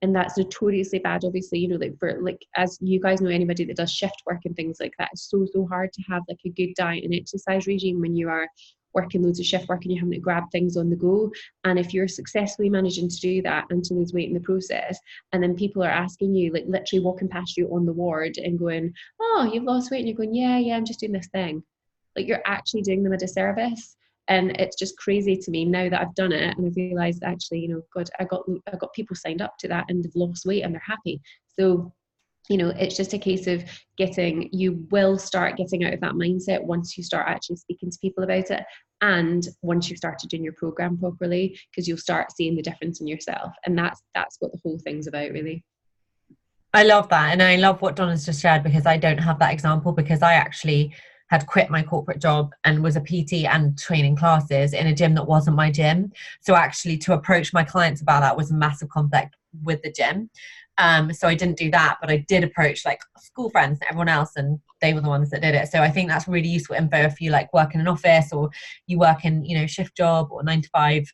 And that's notoriously bad, obviously, you know, like, for, like, as you guys know, anybody that does shift work and things like that, it's so hard to have like a good diet and exercise regime when you are working loads of shift work and you're having to grab things on the go. And if you're successfully managing to do that and to lose weight in the process, and then people are asking you, like, literally walking past you on the ward and going, oh, you've lost weight, and you're going, yeah, I'm just doing this thing. Like, you're actually doing them a disservice. And it's just crazy to me now that I've done it, and I've realized, actually, you know, God, I got people signed up to that and they've lost weight and they're happy. So, you know, it's just a case of you will start getting out of that mindset once you start actually speaking to people about it, and once you've started doing your program properly, because you'll start seeing the difference in yourself. And that's what the whole thing's about, really. I love that. And I love what Donna's just shared, because I don't have that example, because I actually had quit my corporate job and was a PT and training classes in a gym that wasn't my gym. So actually to approach my clients about that was a massive conflict with the gym. So I didn't do that, but I did approach like school friends and everyone else, and they were the ones that did it. So I think that's really useful info if you like work in an office or you work in, you know, shift job or 9 to 5.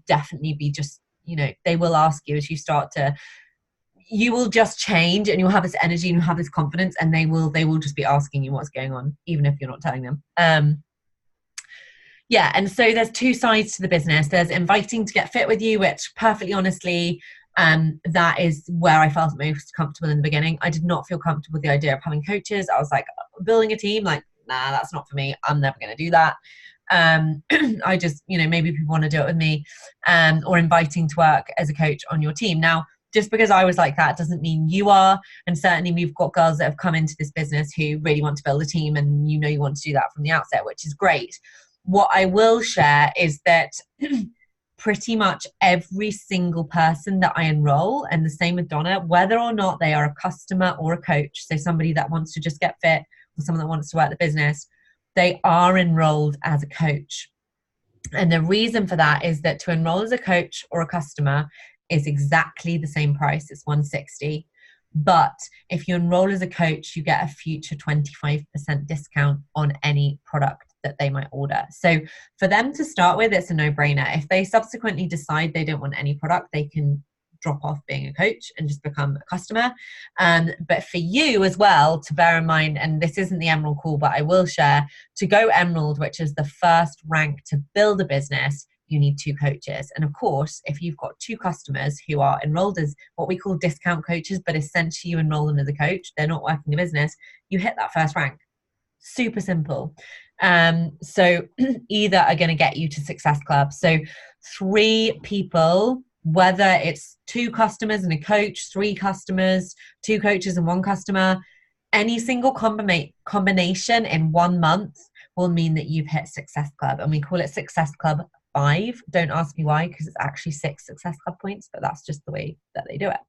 Definitely be just, you know, they will ask you as you start to, you will just change and you'll have this energy and you'll have this confidence, and they will just be asking you what's going on, even if you're not telling them. Yeah, and so there's two sides to the business. There's inviting to get fit with you, which perfectly honestly, that is where I felt most comfortable in the beginning. I did not feel comfortable with the idea of having coaches. I was like, building a team, like, nah, that's not for me. I'm never going to do that. I just, you know, maybe people want to do it with me, or inviting to work as a coach on your team. Now, just because I was like that doesn't mean you are. And certainly we've got girls that have come into this business who really want to build a team, and you know you want to do that from the outset, which is great. What I will share is that pretty much every single person that I enroll, and the same with Donna, whether or not they are a customer or a coach, so somebody that wants to just get fit or someone that wants to work the business, they are enrolled as a coach. And the reason for that is that to enroll as a coach or a customer is exactly the same price. It's $160. But if you enroll as a coach, you get a future 25% discount on any product that they might order. So for them to start with, it's a no-brainer. If they subsequently decide they don't want any product, they can drop off being a coach and just become a customer. But for you as well to bear in mind, and this isn't the Emerald call, but I will share, to go Emerald, which is the first rank to build a business, you need 2 coaches. And of course, if you've got 2 customers who are enrolled as what we call discount coaches, but essentially you enroll them as a coach, they're not working the business, you hit that first rank. Super simple. So either are going to get you to Success Club. So 3 people, whether it's 2 customers and a coach, 3 customers, 2 coaches and 1 customer, any single combination in 1 month will mean that you've hit Success Club. And we call it Success Club 5. Don't ask me why, because it's actually 6 Success Club points, but that's just the way that they do it.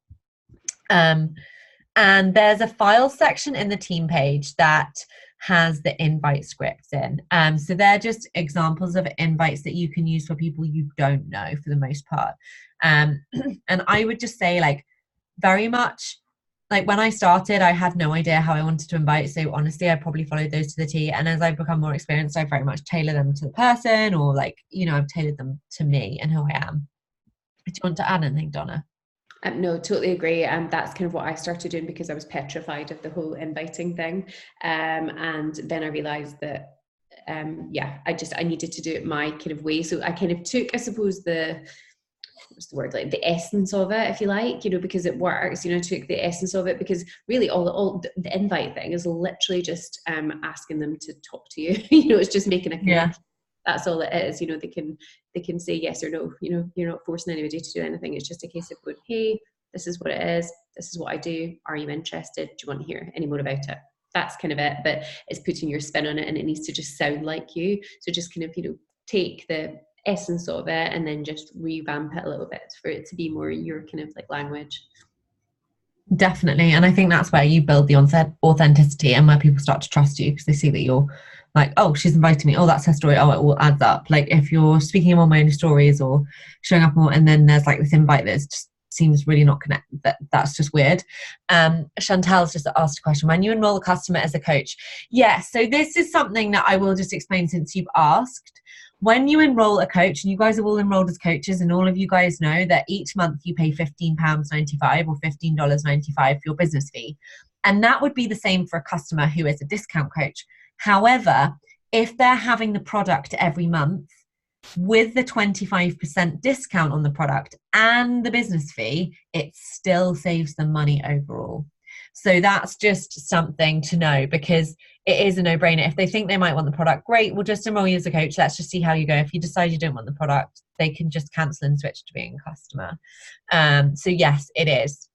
And there's a file section in the team page that has the invite scripts in. So they're just examples of invites that you can use for people you don't know for the most part. And I would just say, like, very much, like when I started, I had no idea how I wanted to invite. So honestly, I probably followed those to the T. And as I've become more experienced, I very much tailor them to the person, or like, you know, I've tailored them to me and who I am. Do you want to add anything, Donna? No, totally agree. And that's kind of what I started doing, because I was petrified of the whole inviting thing. And then I realized that, I needed to do it my kind of way. So I kind of took, I suppose, what's the word, like the essence of it, if you like, you know, because it works, you know, took the essence of it, because really all the invite thing is literally just asking them to talk to you. You know, it's just making a connection. Yeah. That's all it is. You know, they can say yes or no. You know, you're not forcing anybody to do anything. It's just a case of going, hey, this is what it is. This is what I do. Are you interested? Do you want to hear any more about it? That's kind of it. But it's putting your spin on it, and it needs to just sound like you. So just kind of, you know, take the essence of it and then just revamp it a little bit for it to be more your kind of like language. Definitely. And I think that's where you build the authenticity, and where people start to trust you, because they see that you're like, oh, she's inviting me. Oh, that's her story. Oh, it all adds up. Like if you're speaking in more my own stories or showing up more, and then there's like this invite that just seems really not connected, that's just weird. Chantal's just asked a question. When you enroll a customer as a coach? Yeah, so this is something that I will just explain since you've asked. When you enroll a coach, and you guys are all enrolled as coaches, and all of you guys know that each month you pay £15.95 or $15.95 for your business fee. And that would be the same for a customer who is a discount coach. However, if they're having the product every month with the 25% discount on the product and the business fee, it still saves them money overall. So that's just something to know, because it is a no-brainer. If they think they might want the product, great, we'll just enroll you as a coach. Let's just see how you go. If you decide you don't want the product, they can just cancel and switch to being a customer. So yes, it is.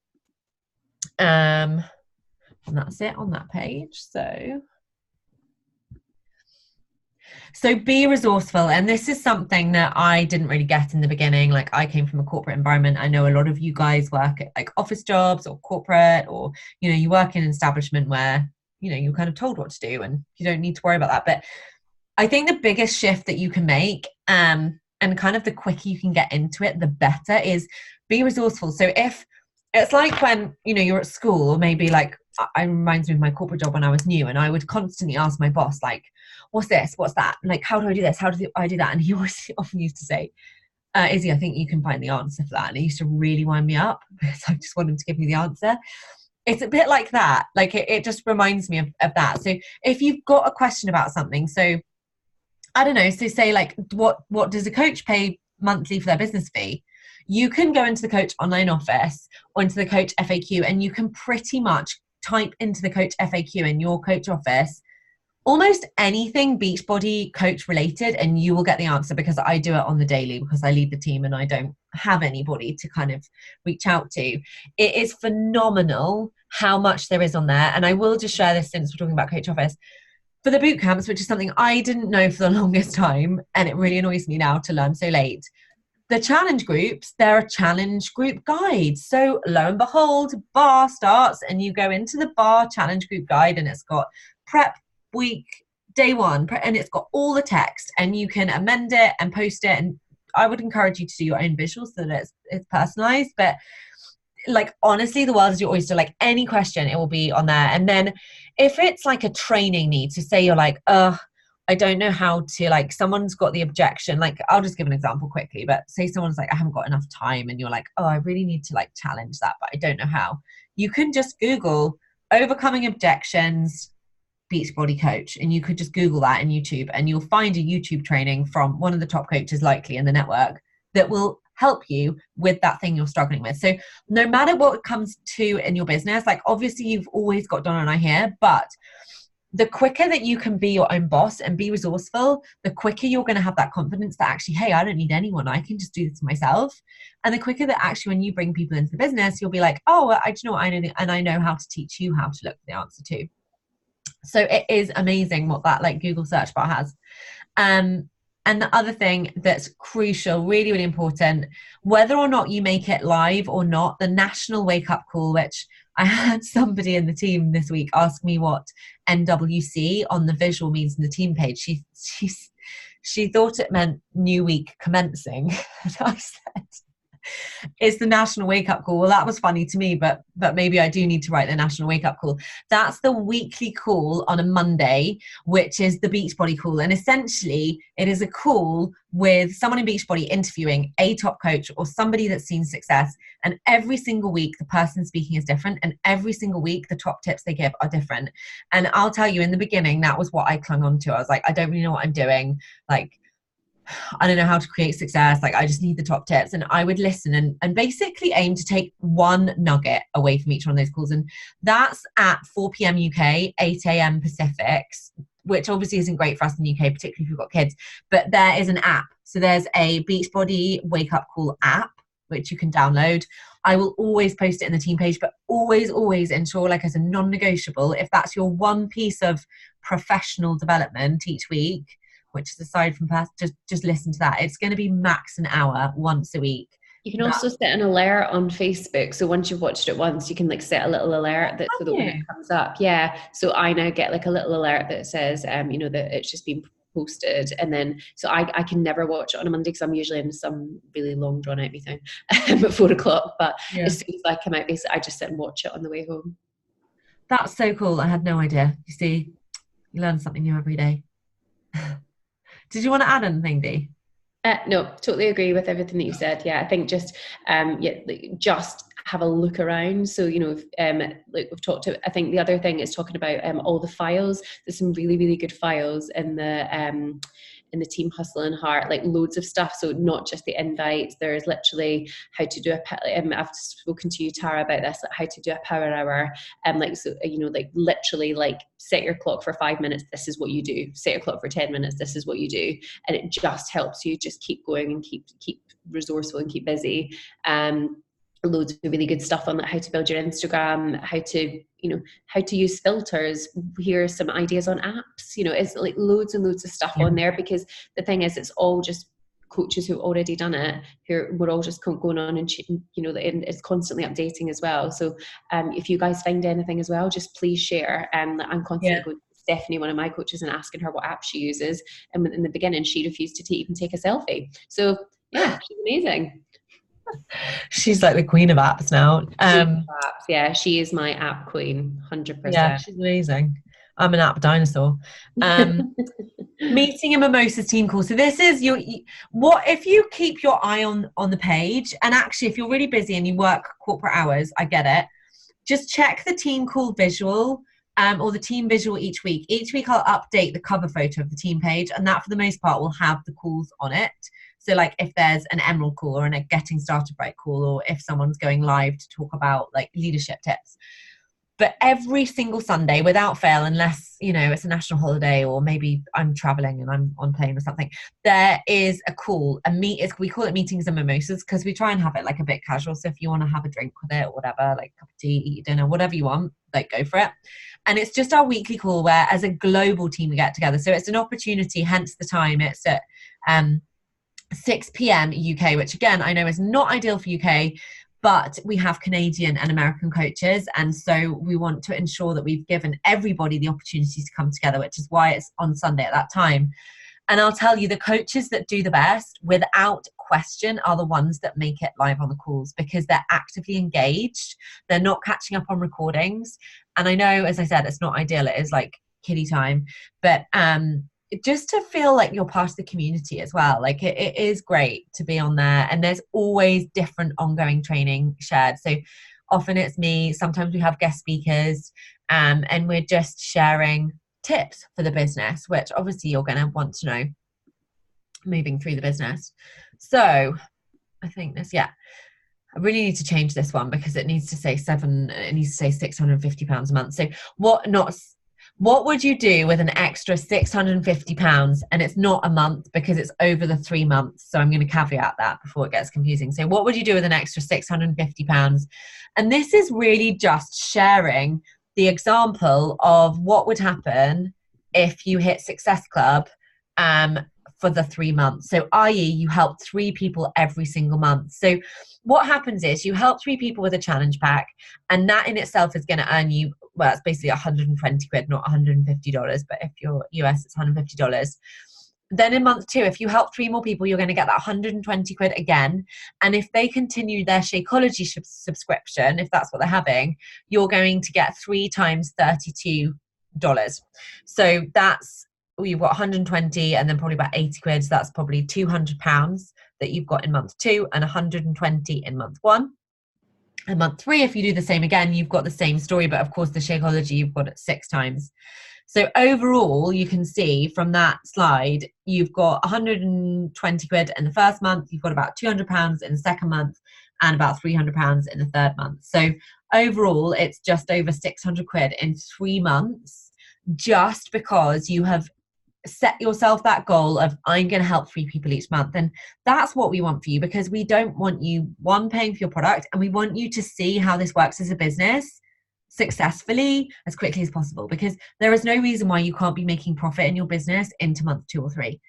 And that's it on that page. So be resourceful. And this is something that I didn't really get in the beginning. Like, I came from a corporate environment. I know a lot of you guys work at like office jobs or corporate, or, you know, you work in an establishment where, you know, you're kind of told what to do and you don't need to worry about that. But I think the biggest shift that you can make, and kind of the quicker you can get into it, the better, is be resourceful. So if It's like when, you know, you're at school, or maybe like, it reminds me of my corporate job when I was new, and I would constantly ask my boss, like, what's this? What's that? Like, how do I do this? How do I do that? And he always often used to say, Izzy, I think you can find the answer for that. And it used to really wind me up because I just want him to give me the answer. It's a bit like that. Like it just reminds me of that. So if you've got a question about something, so I don't know, so say like, what does a coach pay monthly for their business fee? You can go into the Coach online office or into the Coach FAQ, and you can pretty much type into the Coach FAQ in your Coach office almost anything Beachbody coach related, and you will get the answer, because I do it on the daily because I lead the team and I don't have anybody to kind of reach out to. It is phenomenal how much there is on there. And I will just share this, since we're talking about Coach Office, for the boot camps, which is something I didn't know for the longest time, and it really annoys me now to learn so late. The challenge groups, there are challenge group guides. So lo and behold, bar starts and you go into the bar challenge group guide, and it's got prep week, day one, and it's got all the text, and you can amend it and post it. And I would encourage you to do your own visuals so that it's personalized. But like, honestly, the world is your oyster. Like, any question, it will be on there. And then if it's like a training need, so say you're like, I don't know how to, like, someone's got the objection, like, I'll just give an example quickly, but say someone's like, I haven't got enough time, and you're like, oh, I really need to like challenge that, but I don't know how. You can just Google overcoming objections Beachbody coach, and you could just Google that in YouTube, and you'll find a YouTube training from one of the top coaches likely in the network that will help you with that thing you're struggling with. So no matter what it comes to in your business, like, obviously you've always got Donna and I here, but the quicker that you can be your own boss and be resourceful, the quicker you're going to have that confidence that actually, hey, I don't need anyone, I can just do this myself. And the quicker that actually, when you bring people into the business, you'll be like, oh, well, I do know what I know, and I know how to teach you how to look for the answer too. So it is amazing what that like Google search bar has. And the other thing that's crucial, really, really important, whether or not you make it live or not, the national wake up call, which I had somebody in the team this week ask me what NWC on the visual means in the team page. She thought it meant new week commencing. And I said, it's the national wake up call. Well, that was funny to me, but maybe I do need to write the national wake up call. That's the weekly call on a Monday, which is the Beachbody call. And essentially it is a call with someone in Beachbody interviewing a top coach or somebody that's seen success. And every single week the person speaking is different, and every single week the top tips they give are different. And I'll tell you, in the beginning, that was what I clung on to. I was like, I don't really know what I'm doing. Like, I don't know how to create success. Like, I just need the top tips. And I would listen and basically aim to take one nugget away from each one of those calls. And that's at 4 p.m. UK, 8 a.m. Pacifics, which obviously isn't great for us in the UK, particularly if you've got kids. But there is an app. So there's a Beachbody Wake Up Call app, which you can download. I will always post it in the team page, but always ensure, like, as a non-negotiable, if that's your one piece of professional development each week, which is aside from past, just listen to that. It's going to be max an hour once a week. You can also set an alert on Facebook. So once you've watched it once, you can like set a little alert that so that when it comes up, yeah. So I now get like a little alert that says, you know, that it's just been posted. And then, so I can never watch it on a Monday because I'm usually in some really long drawn out meeting at 4 o'clock. But as soon as I come out, basically, I just sit and watch it on the way home. That's so cool. I had no idea. You see, you learn something new every day. Did you want to add anything, Dee? No, totally agree with everything that you said. Yeah, I think just just have a look around. So, you know, like we've talked to, I think the other thing is talking about all the files. There's some really, really good files in the Team Hustle and Heart, like loads of stuff. So not just the invites, there's literally how to do I've spoken to you, Tara, about this, like how to do a power hour. Like, so, you know, like literally like set your clock for 5 minutes. This is what you do. Set your clock for 10 minutes. This is what you do. And it just helps you just keep going and keep resourceful and keep busy. Loads of really good stuff on that, how to build your Instagram, how to use filters. Here are some ideas on apps. You know, it's like loads and loads of stuff on there, because the thing is, it's all just coaches who've already done it, we're all just going on, and you know, it's constantly updating as well. So if you guys find anything as well, just please share. I'm constantly going to Stephanie, one of my coaches, and asking her what app she uses, and in the beginning she refused to even take a selfie. So yeah, she's amazing. She's like the queen of apps now. Yeah, she is my app queen, Yeah, 100%. she's amazing. I'm an app dinosaur. Meeting a mimosas team call. So this is what if you keep your eye on the page, and actually if you're really busy and you work corporate hours, I get it. Just check the team call visual, or the team visual each week. Each week I'll update the cover photo of the team page, and that for the most part will have the calls on it. So like if there's an Emerald call or a Getting Started Right call, or if someone's going live to talk about like leadership tips. But every single Sunday, without fail, unless, it's a national holiday or maybe I'm traveling and I'm on plane or something, there is a call, we call it meetings and mimosas because we try and have it like a bit casual. So if you want to have a drink with it or whatever, like a cup of tea, eat dinner, whatever you want, like go for it. And it's just our weekly call where as a global team we get together. So it's an opportunity, hence the time. It's at 6 p.m. UK, which again, I know is not ideal for UK, but we have Canadian and American coaches. And so we want to ensure that we've given everybody the opportunity to come together, which is why it's on Sunday at that time. And I'll tell you, the coaches that do the best, without question, are the ones that make it live on the calls because they're actively engaged. They're not catching up on recordings. And I know, as I said, it's not ideal. It is like kiddie time. But just to feel like you're part of the community as well. Like it is great to be on there, and there's always different ongoing training shared. So often it's me, sometimes we have guest speakers, and we're just sharing tips for the business, which obviously you're going to want to know moving through the business. So I think I really need to change this one because it needs to say £650 a month. So what would you do with an extra £650? And it's not a month because it's over the 3 months. So I'm going to caveat that before it gets confusing. So what would you do with an extra £650? And this is really just sharing the example of what would happen if you hit Success Club for the 3 months. So i.e. you help 3 people every single month. So what happens is you help 3 people with a challenge pack, and that in itself is going to earn you, well, it's basically 120 quid, not $150, but if you're US, it's $150. Then in month 2, if you help 3 more people, you're going to get that 120 quid again. And if they continue their Shakeology subscription, if that's what they're having, you're going to get 3 times $32. So that's, you've got 120 and then probably about 80 quid. So that's probably £200 that you've got in month 2 and 120 in month 1. And month 3, if you do the same again, you've got the same story, but of course the Shakeology you've got it 6 times. So overall, you can see from that slide, you've got 120 quid in the first month, you've got about £200 in the second month, and about £300 in the third month. So overall, it's just over 600 quid in 3 months, just because you have set yourself that goal of I'm going to help 3 people each month. And that's what we want for you, because we don't want you, one, paying for your product, and we want you to see how this works as a business successfully as quickly as possible, because there is no reason why you can't be making profit in your business into month 2 or 3.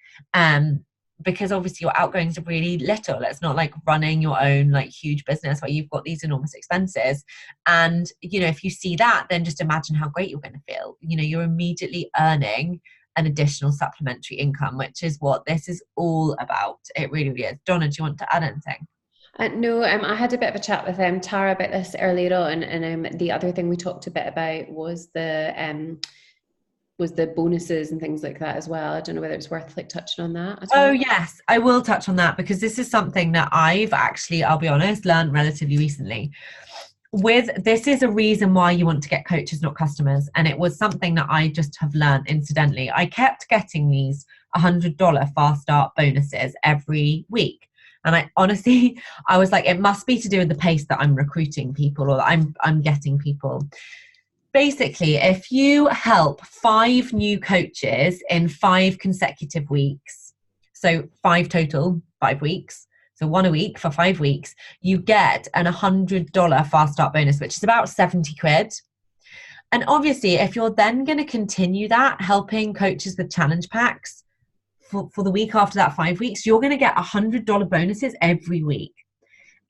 Because obviously your outgoings are really little. It's not like running your own like huge business where you've got these enormous expenses. And if you see that, then just imagine how great you're going to feel. You're immediately earning an additional supplementary income, which is what this is all about. It really, really is. Donna, do you want to add anything? No, I had a bit of a chat with Tara about this earlier on, and the other thing we talked a bit about was the bonuses and things like that as well. I don't know whether it's worth like touching on that at all. Oh yes, I will touch on that, because this is something that I've actually, I'll be honest, learned relatively recently. This is a reason why you want to get coaches, not customers. And it was something that I just have learned incidentally. I kept getting these $100 fast start bonuses every week. And I honestly, I was like, it must be to do with the pace that I'm recruiting people, or that I'm getting people. Basically, if you help 5 new coaches in 5 consecutive weeks, so 5 total, 5 weeks, so 1 a week for 5 weeks, you get an $100 fast start bonus, which is about 70 quid. And obviously, if you're then going to continue that, helping coaches with challenge packs for the week after that 5 weeks, you're going to get $100 bonuses every week.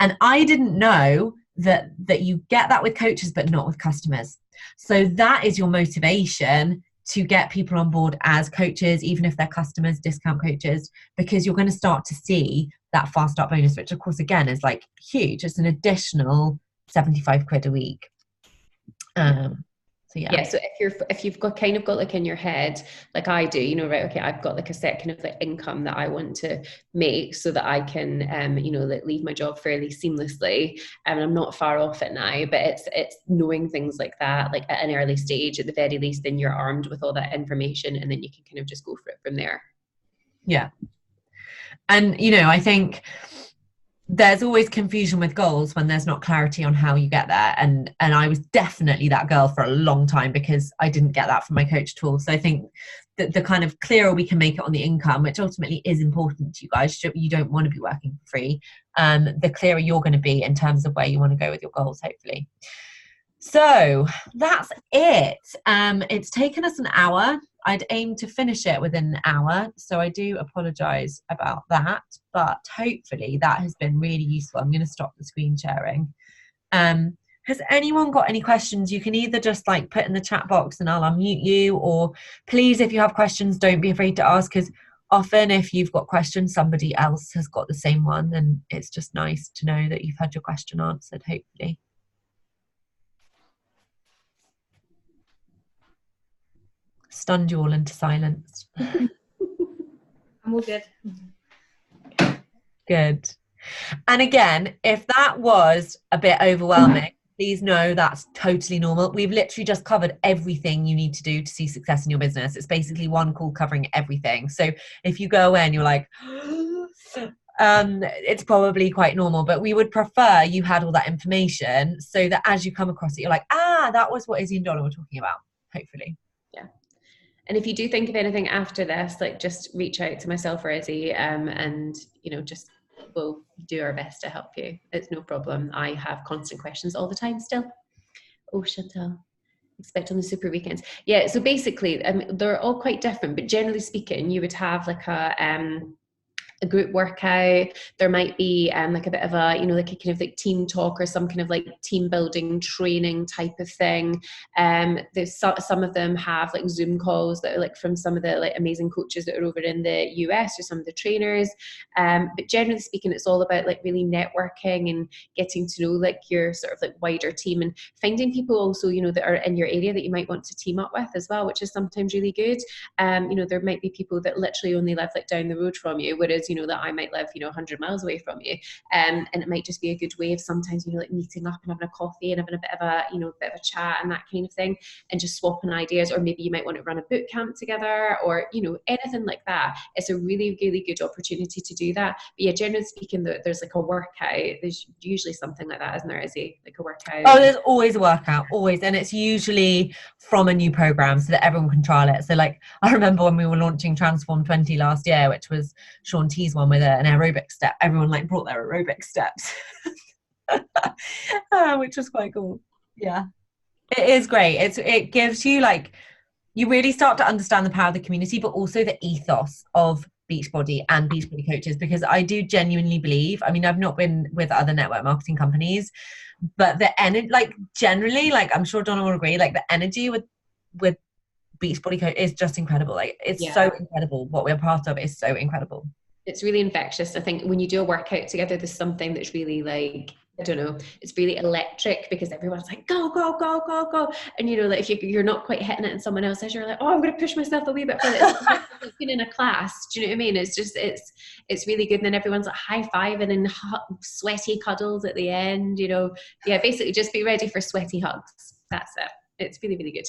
And I didn't know that you get that with coaches, but not with customers. So that is your motivation to get people on board as coaches, even if they're customers, discount coaches, because you're going to start to see that fast start bonus, which of course again is like huge. It's an additional 75 quid a week. So yeah, so if you've got kind of got like in your head, like I do, you know, right, okay, I've got like a set kind of like income that I want to make so that I can you know, like leave my job fairly seamlessly, and I'm not far off it now, but it's knowing things like that, like at an early stage at the very least, then you're armed with all that information, and then you can kind of just go for it from there. Yeah. And you know, I think there's always confusion with goals when there's not clarity on how you get there, and I was definitely that girl for a long time because I didn't get that from my coach at all. So I think that the kind of clearer we can make it on the income, which ultimately is important to you guys, you don't want to be working for free, the clearer you're going to be in terms of where you want to go with your goals, hopefully. So that's it. It's taken us an hour. I'd aim to finish it within an hour, so I do apologise about that, but hopefully that has been really useful. I'm going to stop the screen sharing. Has anyone got any questions? You can either just like put in the chat box and I'll unmute you, or please, if you have questions, don't be afraid to ask, because often if you've got questions, somebody else has got the same one, and it's just nice to know that you've had your question answered, hopefully. Stunned you all into silence. I'm all good. Good. And again, if that was a bit overwhelming, please know that's totally normal. We've literally just covered everything you need to do to see success in your business. It's basically one call covering everything. So if you go away and you're like, it's probably quite normal, but we would prefer you had all that information so that as you come across it, you're like, that was what Izzy and Donna were talking about, hopefully. Yeah. And if you do think of anything after this, like just reach out to myself or Izzy, and you know, just we'll do our best to help you. It's no problem. I have constant questions all the time still. Oh, Chantal, expect on the super weekends. Yeah, so basically, they're all quite different, but generally speaking, you would have like a group workout. There might be like a bit of a, you know, like a kind of like team talk or some kind of like team building training type of thing. There's some of them have like Zoom calls that are like from some of the like amazing coaches that are over in the US or some of the trainers. But generally speaking, it's all about like really networking and getting to know like your sort of like wider team, and finding people also, you know, that are in your area that you might want to team up with as well, which is sometimes really good. You know, there might be people that literally only live like down the road from you, whereas, you know, that I might live, you know, 100 miles away from you. And it might just be a good way of sometimes, you know, like meeting up and having a coffee and having a bit of a, you know, bit of a chat and that kind of thing, and just swapping ideas. Or maybe you might want to run a boot camp together, or, you know, anything like that. It's a really, really good opportunity to do that. But yeah, generally speaking, there's like a workout. There's usually something like that, isn't there, Izzy? Like a workout. Oh, there's always a workout, always. And it's usually from a new program so that everyone can trial it. So like, I remember when we were launching Transform 20 last year, which was Shaun T's one with an aerobic step, everyone like brought their aerobic steps, which was quite cool. Yeah, it is great. It gives you like, you really start to understand the power of the community, but also the ethos of Beachbody and Beachbody coaches, because I do genuinely believe, I mean, I've not been with other network marketing companies, but the energy, like generally, like I'm sure Donna will agree, like the energy with Beachbody coach is just incredible. Like it's so incredible. What we're part of is so incredible. It's really infectious. I think when you do a workout together, there's something that's really like, I don't know, it's really electric, because everyone's like, go, go, go, go, go. And, you know, like if you're not quite hitting it and someone else says, you're like, oh, I'm going to push myself a wee bit further. It's like being in a class. Do you know what I mean? It's just, it's really good. And then everyone's like high-fiving and sweaty cuddles at the end, you know. Yeah, basically just be ready for sweaty hugs. That's it. It's really, really good.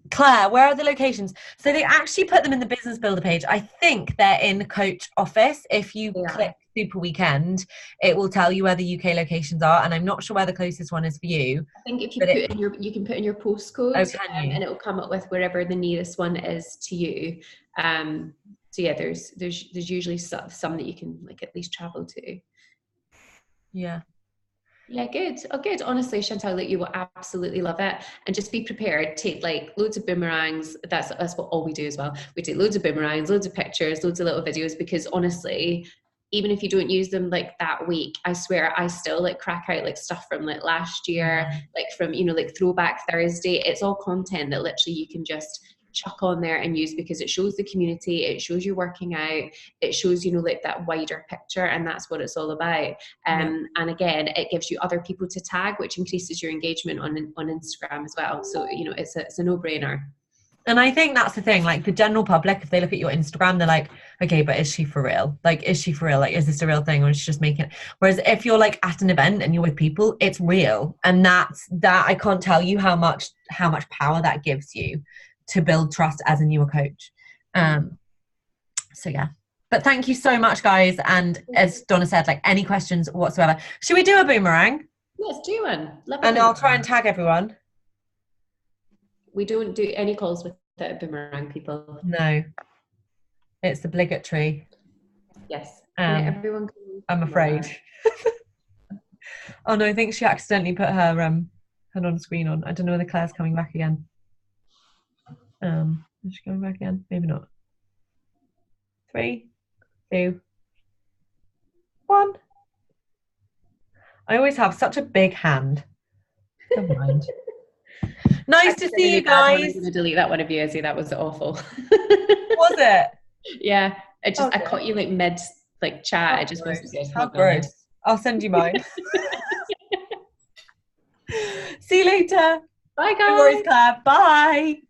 Claire, where are the locations? So they actually put them in the Business Builder page. I think they're in the coach office. If you click Super Weekend, it will tell you where the UK locations are, and I'm not sure where the closest one is for you. I think if you can put in your postcode, and it will come up with wherever the nearest one is to you. So yeah, there's usually some that you can like at least travel to. Yeah. Yeah, good. Oh, good. Honestly, Chantal, that you will absolutely love it. And just be prepared. Take like loads of boomerangs. That's what all we do as well. We take loads of boomerangs, loads of pictures, loads of little videos, because honestly, even if you don't use them like that week, I swear I still like crack out like stuff from like last year, like from, you know, like Throwback Thursday. It's all content that literally you can just chuck on there and use, because it shows the community, it shows you working out, it shows, you know, like that wider picture, and that's what it's all about. And again, it gives you other people to tag, which increases your engagement on Instagram as well. So, you know, it's a no-brainer. And I think that's the thing, like the general public, if they look at your Instagram, they're like, okay, but is she for real? Like, is she for real? Like, is this a real thing, or is she just making it? Whereas if you're like at an event and you're with people, it's real. And that I can't tell you how much power that gives you to build trust as a newer coach. So yeah. But thank you so much, guys. And as Donna said, like any questions whatsoever. Should we do a boomerang? Let's do one. And I'll try and tag everyone. We don't do any calls without a boomerang, people. No, it's obligatory. Yes. Everyone can. I'm afraid. Oh no, I think she accidentally put her non-screen on. I don't know whether Claire's coming back again. Is she coming back again? Maybe not. 3, 2, 1. I always have such a big hand. Never mind. Nice to see you guys. I'm going to delete that one of you, Izzy. That was awful. Was it? Yeah. I caught you like mid like chat. It just wasn't good. How gross. I'll send you mine. See you later. Bye, guys. No worries, Claire. Bye.